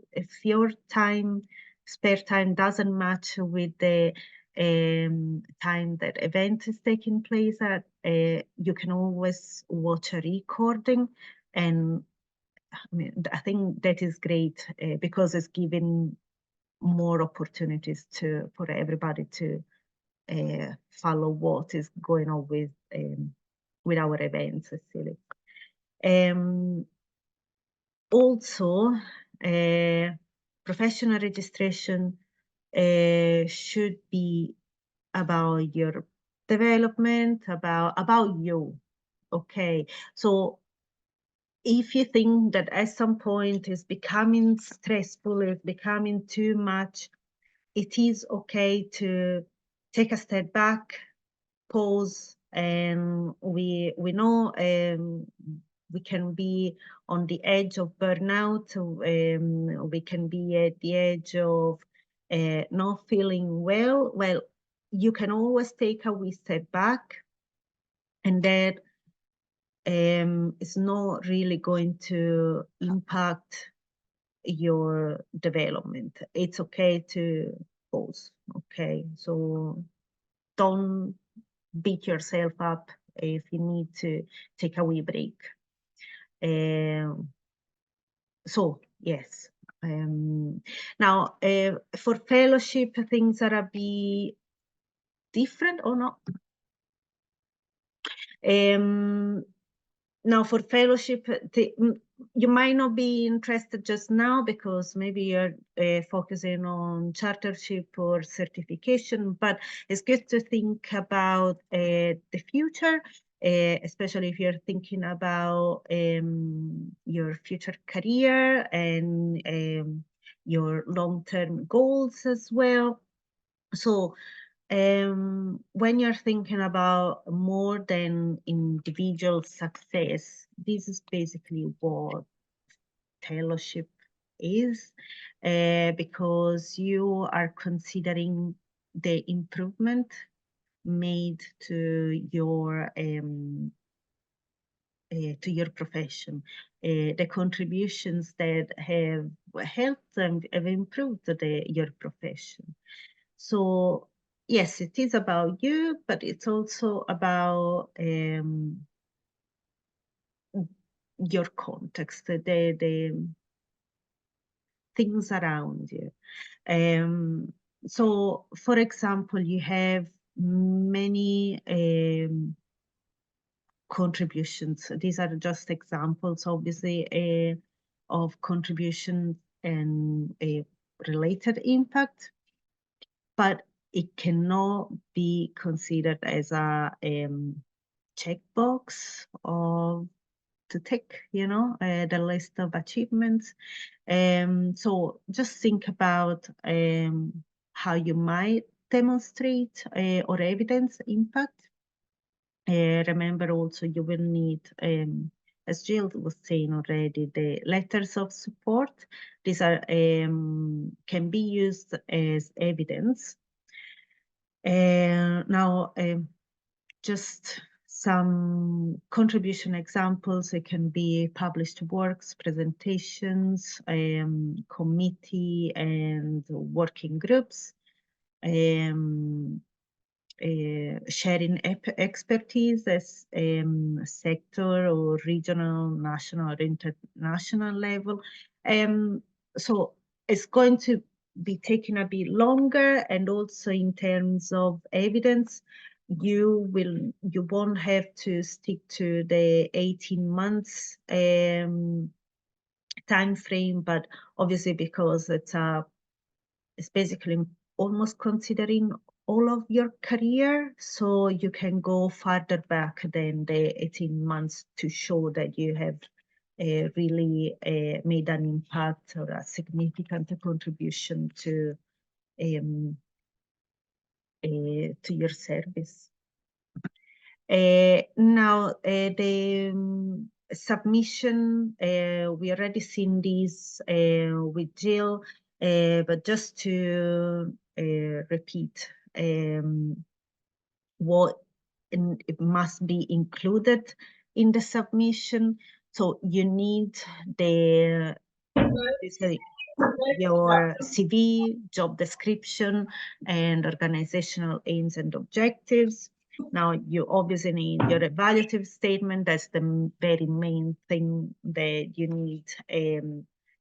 spare time doesn't match with the time that event is taking place at, you can always watch a recording. And I think that is great because it's giving more opportunities for everybody to follow what is going on with our events. Also, professional registration should be about your development, about you. Okay, so if you think that at some point it's becoming stressful, it's becoming too much, it is okay to take a step back, pause, and we know we can be on the edge of burnout. We can be at the edge of not feeling well. Well, you can always take a wee step back, and that is not really going to impact your development. It's okay to pause. Okay, so don't beat yourself up if you need to take a wee break. So yes. Now for fellowship, things are a bit different or not. Now for fellowship, you might not be interested just now because maybe you're focusing on chartership or certification, but it's good to think about the future, especially if you're thinking about your future career and your long-term goals as well. So when you're thinking about more than individual success, this is basically what fellowship is, because you are considering the improvement made to your profession, the contributions that have helped and have improved your profession. So yes, it is about you, but it's also about your context, the things around you. So, for example, you have many contributions. These are just examples, obviously, of contributions and a related impact, but it cannot be considered as a checkbox of to tick, the list of achievements. So just think about how you might demonstrate or evidence impact. Remember also you will need, as Jill was saying already, the letters of support. These are can be used as evidence. Now, just some contribution examples. It can be published works, presentations, committee and working groups, sharing expertise as sector or regional, national, or international level. So it's going to be taking a bit longer, and also in terms of evidence, you won't have to stick to the 18 months time frame, but obviously because it's basically almost considering all of your career, so you can go farther back than the 18 months to show that you have really made an impact or a significant contribution to your service. Now, the submission, we already seen this with Jill, but just to repeat what it must be included in the submission. So you need your CV, job description, and organizational aims and objectives. Now, you obviously need your evaluative statement. That's the very main thing that you need.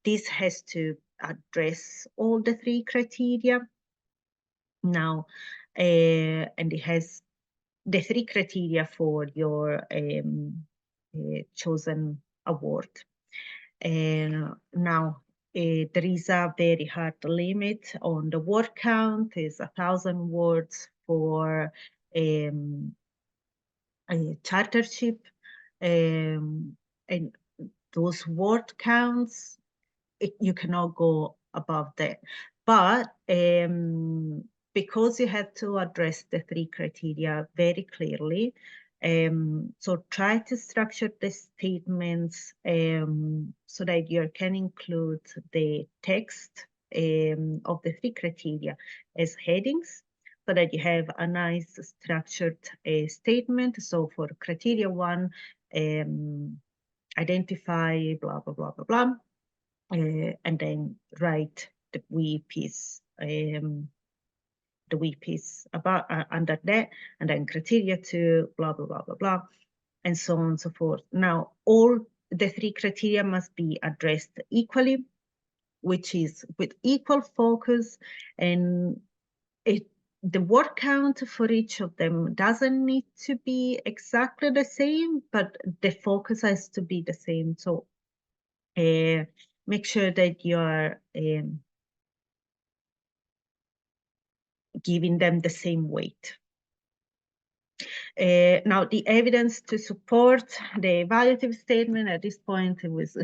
This has to address all the 3 criteria. Now, and it has the 3 criteria for your chosen award. Now, there is a very hard limit on the word count. It's 1,000 words for a chartership, and those word counts, you cannot go above that. But because you have to address the 3 criteria very clearly, so try to structure the statements so that you can include the text of the 3 criteria as headings, so that you have a nice structured statement. So for criteria 1, identify blah, blah, blah, blah, blah. And then write the wee piece about under that, and then criteria 2, blah, blah, blah, blah, blah, and so on and so forth. Now, all the 3 criteria must be addressed equally, which is with equal focus, and the word count for each of them doesn't need to be exactly the same, but the focus has to be the same. So make sure that you are giving them the same weight. Now, the evidence to support the evaluative statement at this point, it was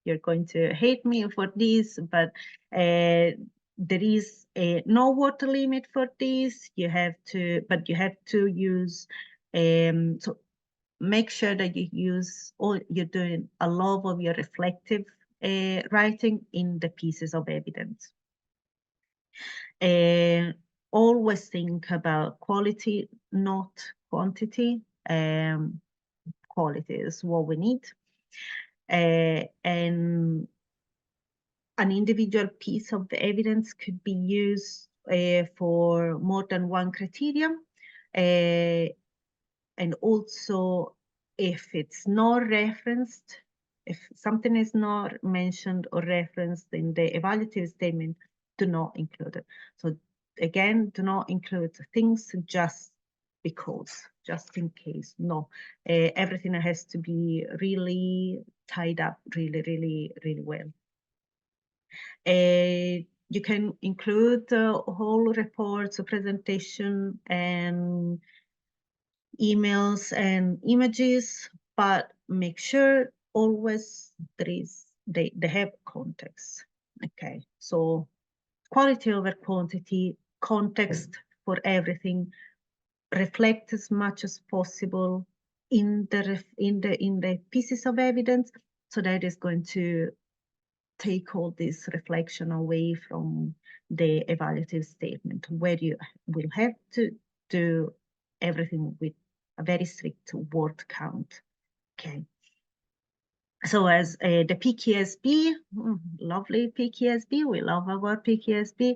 you're going to hate me for this, but there is no water limit for this. You have to use. So make sure that you use, or you're doing a lot of your reflective writing in the pieces of evidence. Always think about quality, not quantity. Quality is what we need. And an individual piece of the evidence could be used for more than 1 criteria. And also, if it's not referenced, if something is not mentioned or referenced in the evaluative statement, do not include it. So again, do not include things just because, just in case. No, everything has to be really tied up really, really, really well. You can include whole reports, a presentation, and emails and images, but make sure always they have context. Okay, so quality over quantity, context for everything, reflect as much as possible in the pieces of evidence, so that is going to take all this reflection away from the evaluative statement, where you will have to do everything with a very strict word count. Okay. So as the PKSB, lovely PKSB, we love our PKSB.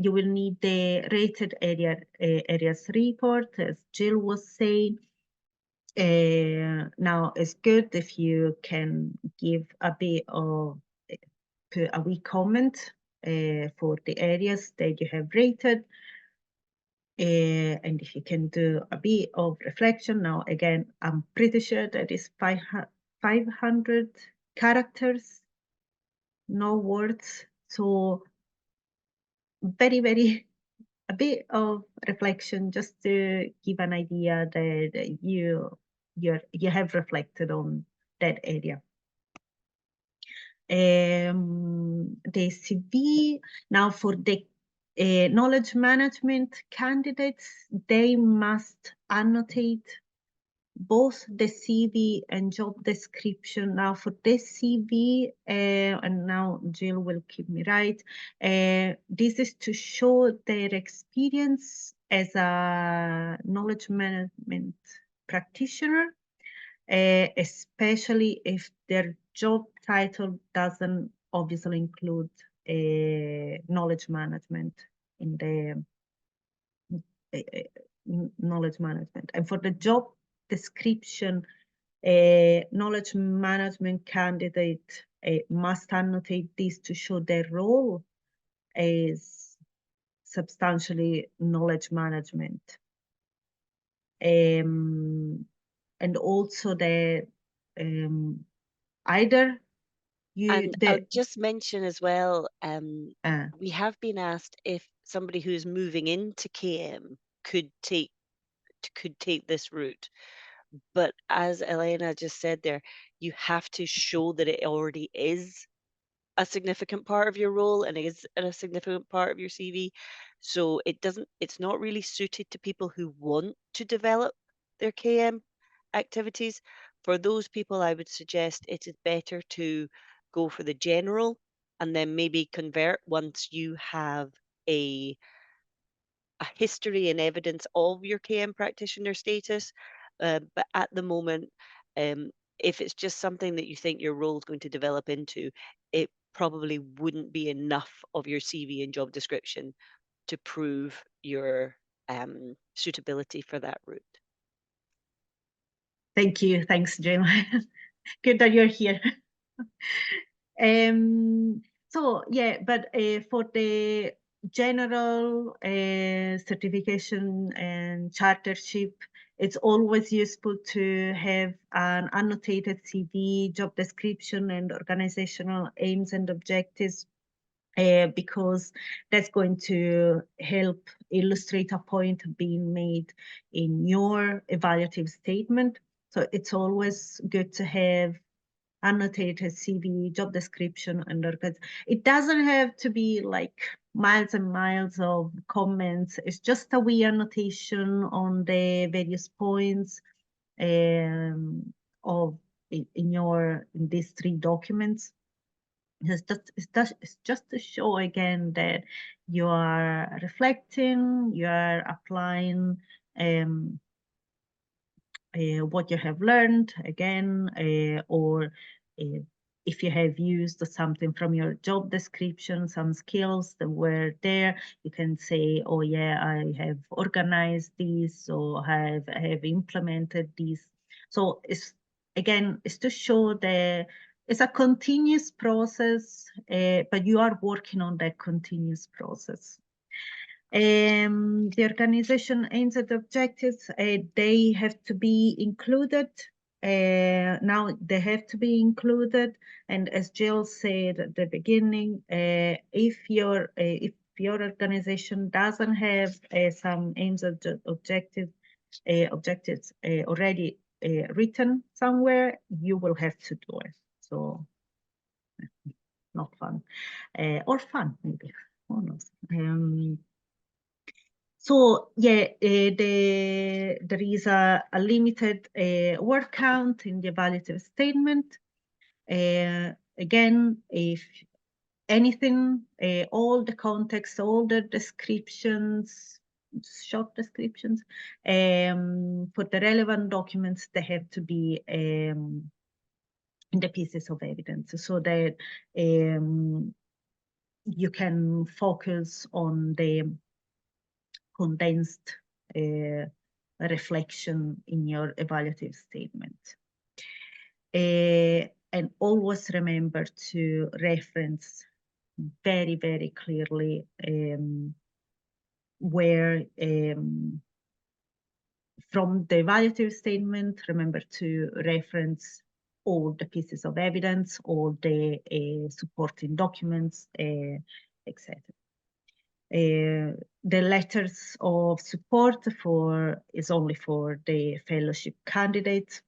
You will need the rated areas report, as Jill was saying. Now it's good if you can give a bit of a wee comment for the areas that you have rated. And if you can do a bit of reflection now, again, I'm pretty sure that is 500 characters, no words. So very, a bit of reflection just to give an idea that you have reflected on that area. The CV, now for the knowledge management candidates, they must annotate both the CV and job description. Now for this CV, and now Jill will keep me right, this is to show their experience as a knowledge management practitioner, especially if their job title doesn't obviously include knowledge management in the knowledge management. And for the job description, knowledge management candidate must annotate this to show their role as substantially knowledge management. And also the either you And I'll just mention as well, uh, we have been asked if somebody who's moving into KM could take this route. But as Elena just said there, you have to show that it already is a significant part of your role and is a significant part of your CV. So it's not really suited to people who want to develop their KM activities. For those people, I would suggest it is better to go for the general and then maybe convert once you have a history and evidence of your KM practitioner status. But at the moment, if it's just something that you think your role is going to develop into, it probably wouldn't be enough of your CV and job description to prove your suitability for that route. Thank you. Thanks, Jill. Good that you're here. So yeah, but for the general certification and chartership, it's always useful to have an annotated CV, job description, and organizational aims and objectives, because that's going to help illustrate a point being made in your evaluative statement. So it's always good to have annotated CV, job description, and it doesn't have to be like miles and miles of comments. It's just a wee annotation on the various points of in these three documents. It's just to show again that you are reflecting, you are applying what you have learned again, or if you have used something from your job description, some skills that were there, you can say, oh yeah, I have organized these, or I have implemented these. So it's to show that it's a continuous process, but you are working on that continuous process. The organization aims at objectives, they have to be included. Now they have to be included, and as Jill said at the beginning, if your organization doesn't have some aims and objectives already written somewhere, you will have to do it. So not fun, or fun maybe, who knows. So yeah, there is a limited word count in the evaluative statement. Again, if anything, all the context, all the descriptions, short descriptions, for the relevant documents, they have to be in the pieces of evidence, so that you can focus on the condensed reflection in your evaluative statement. And always remember to reference very, very clearly where from the evaluative statement, remember to reference all the pieces of evidence, all the supporting documents, etc. The letters of support is only for the fellowship candidates,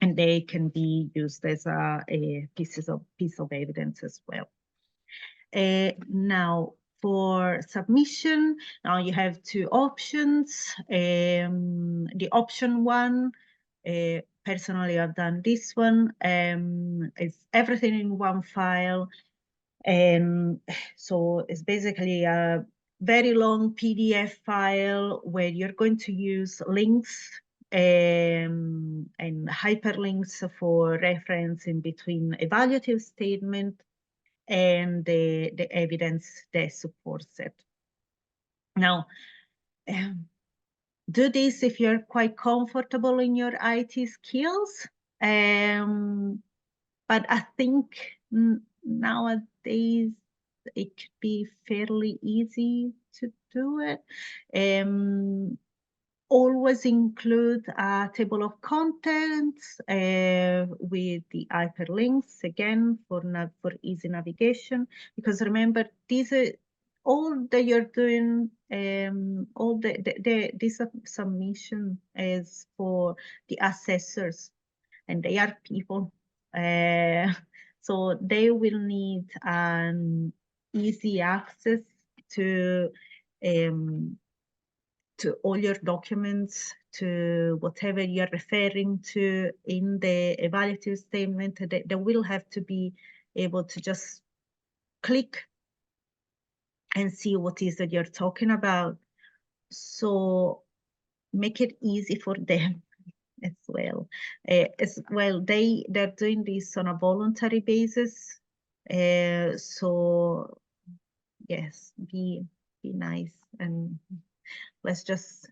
and they can be used as a piece of evidence as well. Now, for submission, now you have two options. The option one, personally, I've done this one. It's everything in one file. So it's basically a very long PDF file where you're going to use links and hyperlinks for reference in between evaluative statement and the evidence that supports it. Now, do this if you're quite comfortable in your IT skills. But I think nowadays it could be fairly easy to do it. Always include a table of contents with the hyperlinks again for easy navigation, because remember these are all that you're doing. All this submission is for the assessors, and they are people, so they will need an easy access to all your documents, to whatever you're referring to in the evaluative statement. They will have to be able to just click and see what is that you're talking about. So make it easy for them as well. They're doing this on a voluntary basis. So yes, be nice, and let's just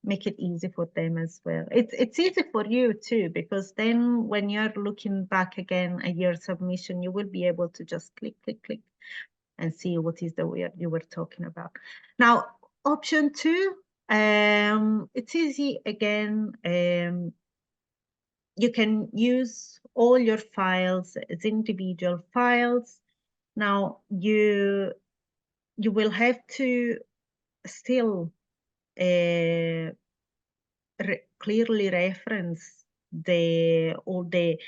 make it easy for them as well. It's easy for you too, because then when you're looking back again at your submission, you will be able to just click and see what is the word you were talking about. Now, option two, it's easy again. You can use all your files as individual files. Now, you will have to still clearly reference all the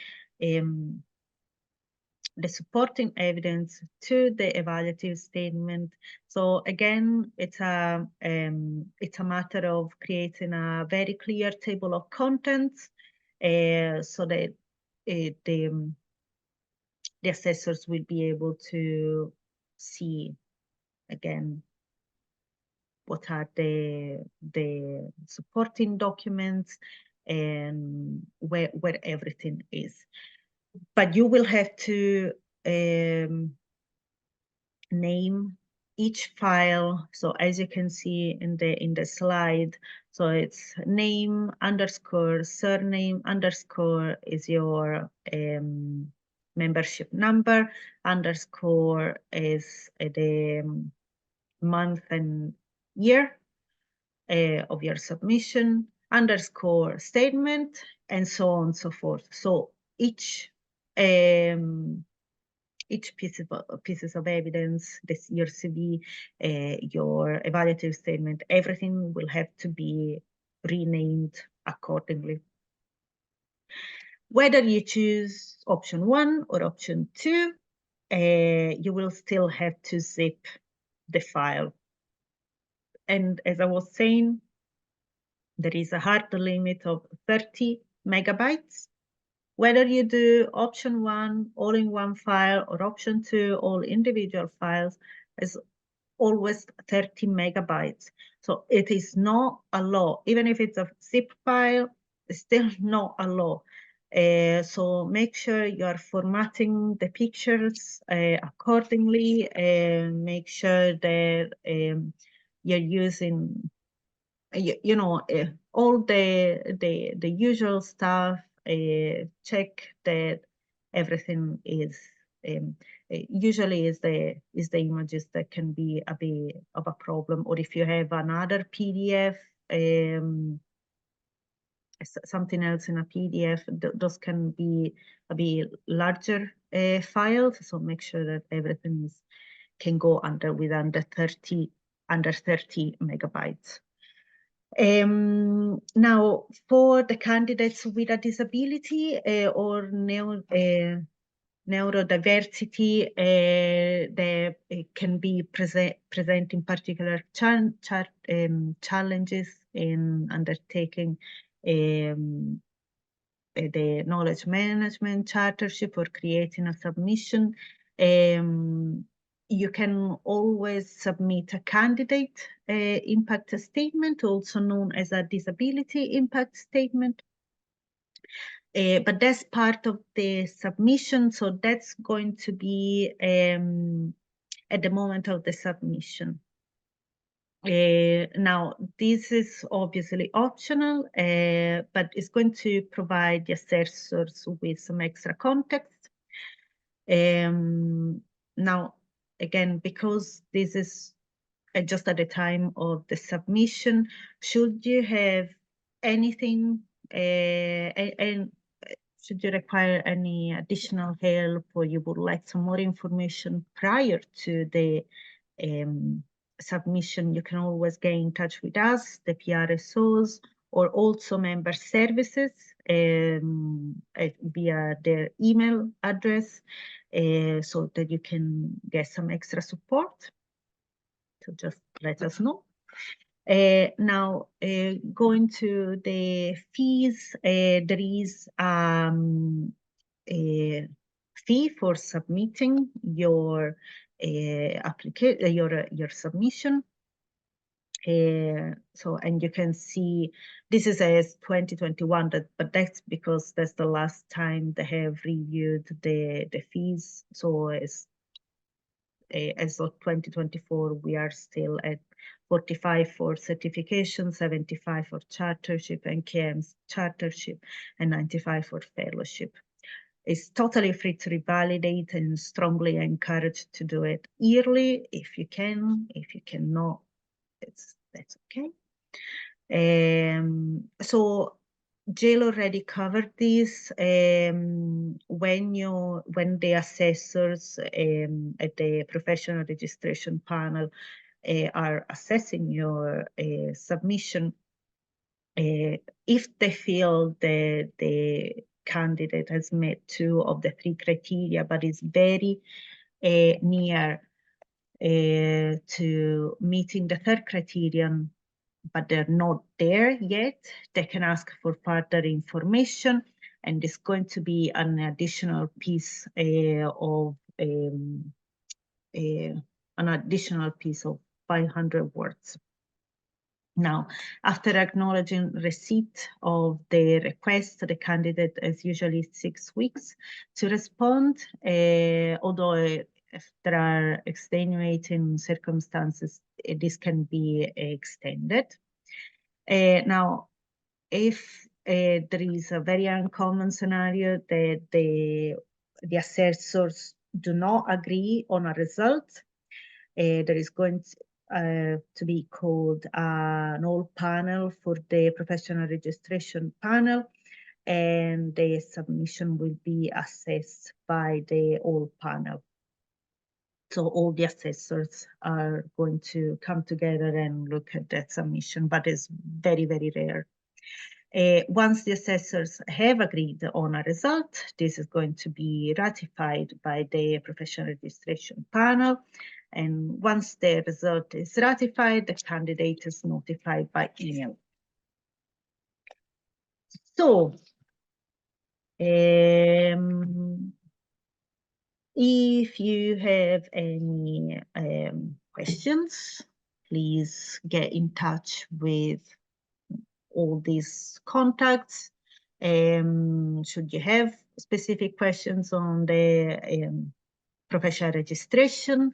supporting evidence to the evaluative statement. So again, it's a matter of creating a very clear table of contents, so that the assessors will be able to see again what are the supporting documents and where everything is. But you will have to name each file. So as you can see in the slide, so it's name underscore surname underscore is your membership number, underscore is the month and year of your submission, underscore statement, and so on and so forth. So each pieces of evidence, your CV, your evaluative statement, everything will have to be renamed accordingly. Whether you choose option one or option two, you will still have to zip the file. And as I was saying, there is a hard limit of 30 megabytes. Whether you do option one, all in one file, or option two, all individual files, is always 30 megabytes. So it is not a lot. Even if it's a zip file, it's still not a lot. So make sure you're formatting the pictures accordingly, and make sure that you're using, you know, all the usual stuff. Check that everything is usually is the images that can be a bit of a problem, or if you have another PDF, something else in a PDF, those can be a bit larger files. So make sure that everything can go under 30 megabytes. Now, for the candidates with a disability or neurodiversity, they can be presenting particular challenges in undertaking the knowledge management chartership or creating a submission. You can always submit a candidate impact statement, also known as a disability impact statement. But that's part of the submission, so that's going to be at the moment of the submission. Now, this is obviously optional, but it's going to provide the assessors with some extra context. Now, again, because this is just at the time of the submission, should you have anything and should you require any additional help, or you would like some more information prior to the submission, you can always get in touch with us, the PRSOs, or also member services via their email address, so that you can get some extra support. So just let us know. Now, going to the fees, there is a fee for submitting your application, your submission. So, and you can see this is as 2021, but that's because that's the last time they have reviewed the fees. So as of 2024, we are still at 45 for certification, 75 for chartership and KM's chartership, and 95 for fellowship. It's totally free to revalidate and strongly encouraged to do it yearly if you can. If you cannot, that's okay. So Jill already covered this. When the assessors at the professional registration panel are assessing your submission, if they feel that the candidate has met 2 of the 3 criteria, but is very near to meeting the 3rd criterion, but they're not there yet, they can ask for further information, and it's going to be an additional piece of 500 words. Now, after acknowledging receipt of the request, the candidate has usually 6 weeks to respond, although if there are extenuating circumstances, this can be extended. Now, if there is a very uncommon scenario that the assessors do not agree on a result, there is going to be called an all panel for the professional registration panel, and the submission will be assessed by the all panel. So all the assessors are going to come together and look at that submission, but it's very, very rare. Once the assessors have agreed on a result, this is going to be ratified by the professional registration panel. And once the result is ratified, the candidate is notified by email. So, if you have any questions, please get in touch with all these contacts. Should you have specific questions on the professional registration,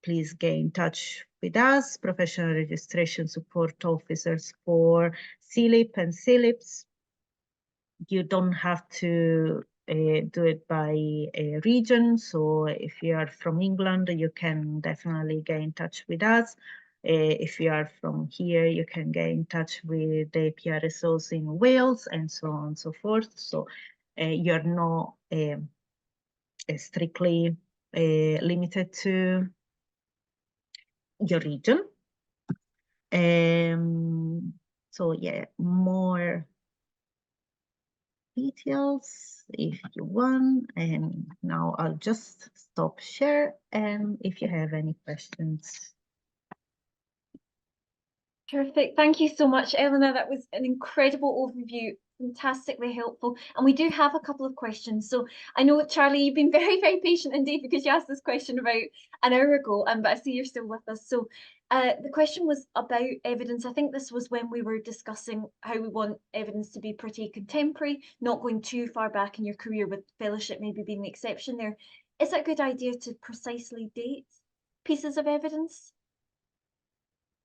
please get in touch with us, professional registration support officers for CLIP and CLIPs. You don't have to do it by region. So if you are from England, you can definitely get in touch with us. If you are from here, you can get in touch with the PRSOs in Wales and so on and so forth. So you're not strictly limited to your region. So yeah, more details if you want. And now I'll just stop share, and if you have any questions. Perfect. Thank you so much, Eleanor. That was an incredible overview, fantastically helpful. And we do have a couple of questions. So I know, Charlie, you've been very, very patient indeed, because you asked this question about an hour ago, but I see you're still with us. So the question was about evidence. I think this was when we were discussing how we want evidence to be pretty contemporary, not going too far back in your career, with fellowship maybe being the exception there. Is it a good idea to precisely date pieces of evidence?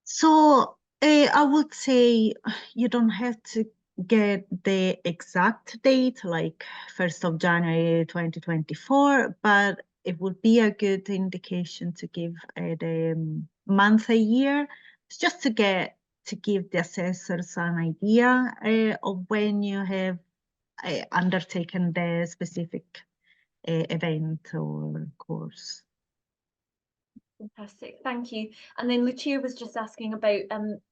So I would say you don't have to get the exact date, like 1st of January 2024, but it would be a good indication to give the month, a year, just to give the assessors an idea of when you have undertaken the specific event or course. Fantastic, thank you. And then Lucia was just asking about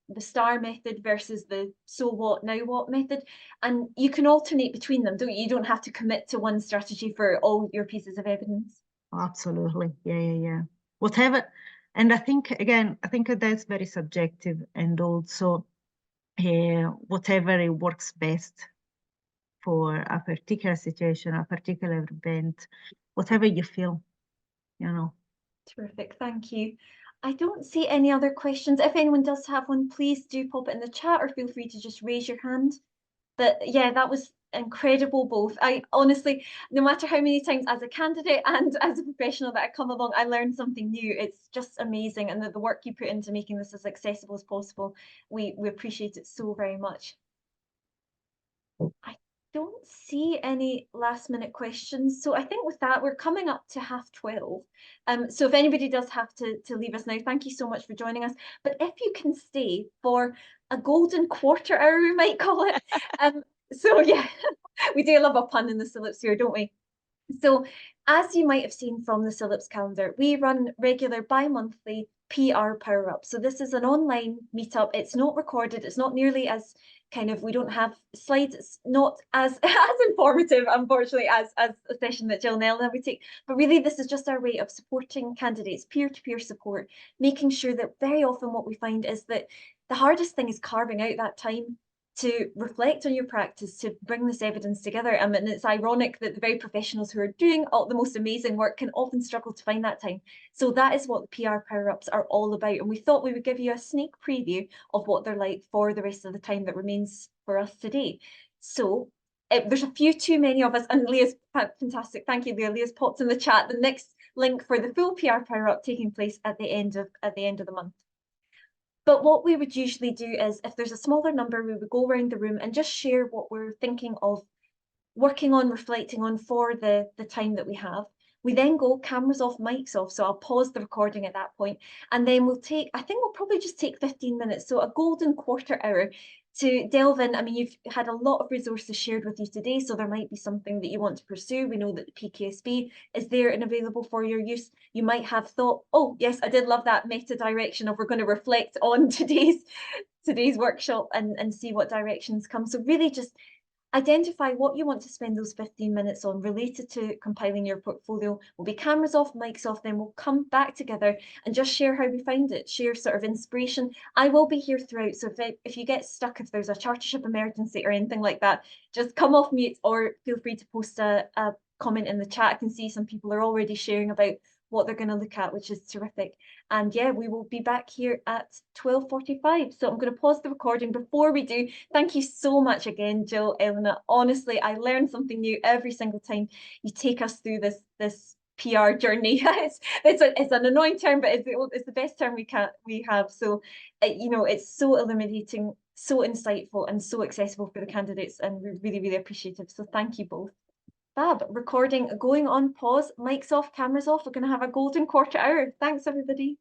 the STAR method versus the so what, now what method. And you can alternate between them, don't you? You don't have to commit to one strategy for all your pieces of evidence. Absolutely, yeah. Whatever, and I think that's very subjective, and also whatever it works best for a particular situation, a particular event, whatever you feel, you know. Terrific, thank you. I don't see any other questions. If anyone does have one, please do pop it in the chat, or feel free to just raise your hand. But yeah, that was incredible both. I honestly, no matter how many times as a candidate and as a professional that I come along, I learn something new. It's just amazing. And the work you put into making this as accessible as possible, we appreciate it so very much. I don't see any last minute questions. So I think with that, we're coming up to 12:30. So if anybody does have to leave us now, thank you so much for joining us. But if you can stay for a golden quarter hour, we might call it. So yeah, we do love a pun in the Phillips here, don't we? So as you might have seen from the Phillips calendar, we run regular bi-monthly PR Power Up. So this is an online meetup. It's not recorded. It's not nearly as we don't have slides. It's not as informative, unfortunately, as a session that Jill and Eleanor would take. But really, this is just our way of supporting candidates, peer-to-peer support, making sure that very often what we find is that the hardest thing is carving out that time to reflect on your practice, to bring this evidence together. And it's ironic that the very professionals who are doing all the most amazing work can often struggle to find that time. So that is what the PR Power-Ups are all about. And we thought we would give you a sneak preview of what they're like for the rest of the time that remains for us today. So there's a few too many of us, and Leah's fantastic. Thank you, Leah. Leah's popped in the chat the next link for the full PR Power-Up taking place at the end of the month. But what we would usually do is, if there's a smaller number, we would go around the room and just share what we're thinking of working on, reflecting on for the time that we have. We then go cameras off, mics off. So I'll pause the recording at that point, and then I think we'll probably just take 15 minutes. So a golden quarter hour to delve in. I mean, you've had a lot of resources shared with you today, so there might be something that you want to pursue. We know that the PKSB is there and available for your use. You might have thought, oh yes, I did love that meta direction of we're going to reflect on today's workshop and see what directions come. So really just identify what you want to spend those 15 minutes on related to compiling your portfolio. We'll be cameras off, mics off, then we'll come back together and just share how we find it, share sort of inspiration. I will be here throughout, so if you get stuck, if there's a chartership emergency or anything like that, just come off mute or feel free to post a comment in the chat. I can see some people are already sharing about what they're going to look at, which is terrific. And yeah, we will be back here at 12:45. So I'm going to pause the recording before we do. Thank you so much again, Jill, Eleanor. Honestly, I learn something new every single time you take us through this PR journey. it's an annoying term, but it's the best term we have. So it's so illuminating, so insightful, and so accessible for the candidates, and we're really, really appreciative. So thank you both. Fab. Recording going on pause, mics off, cameras off. We're going to have a golden quarter hour. Thanks, everybody.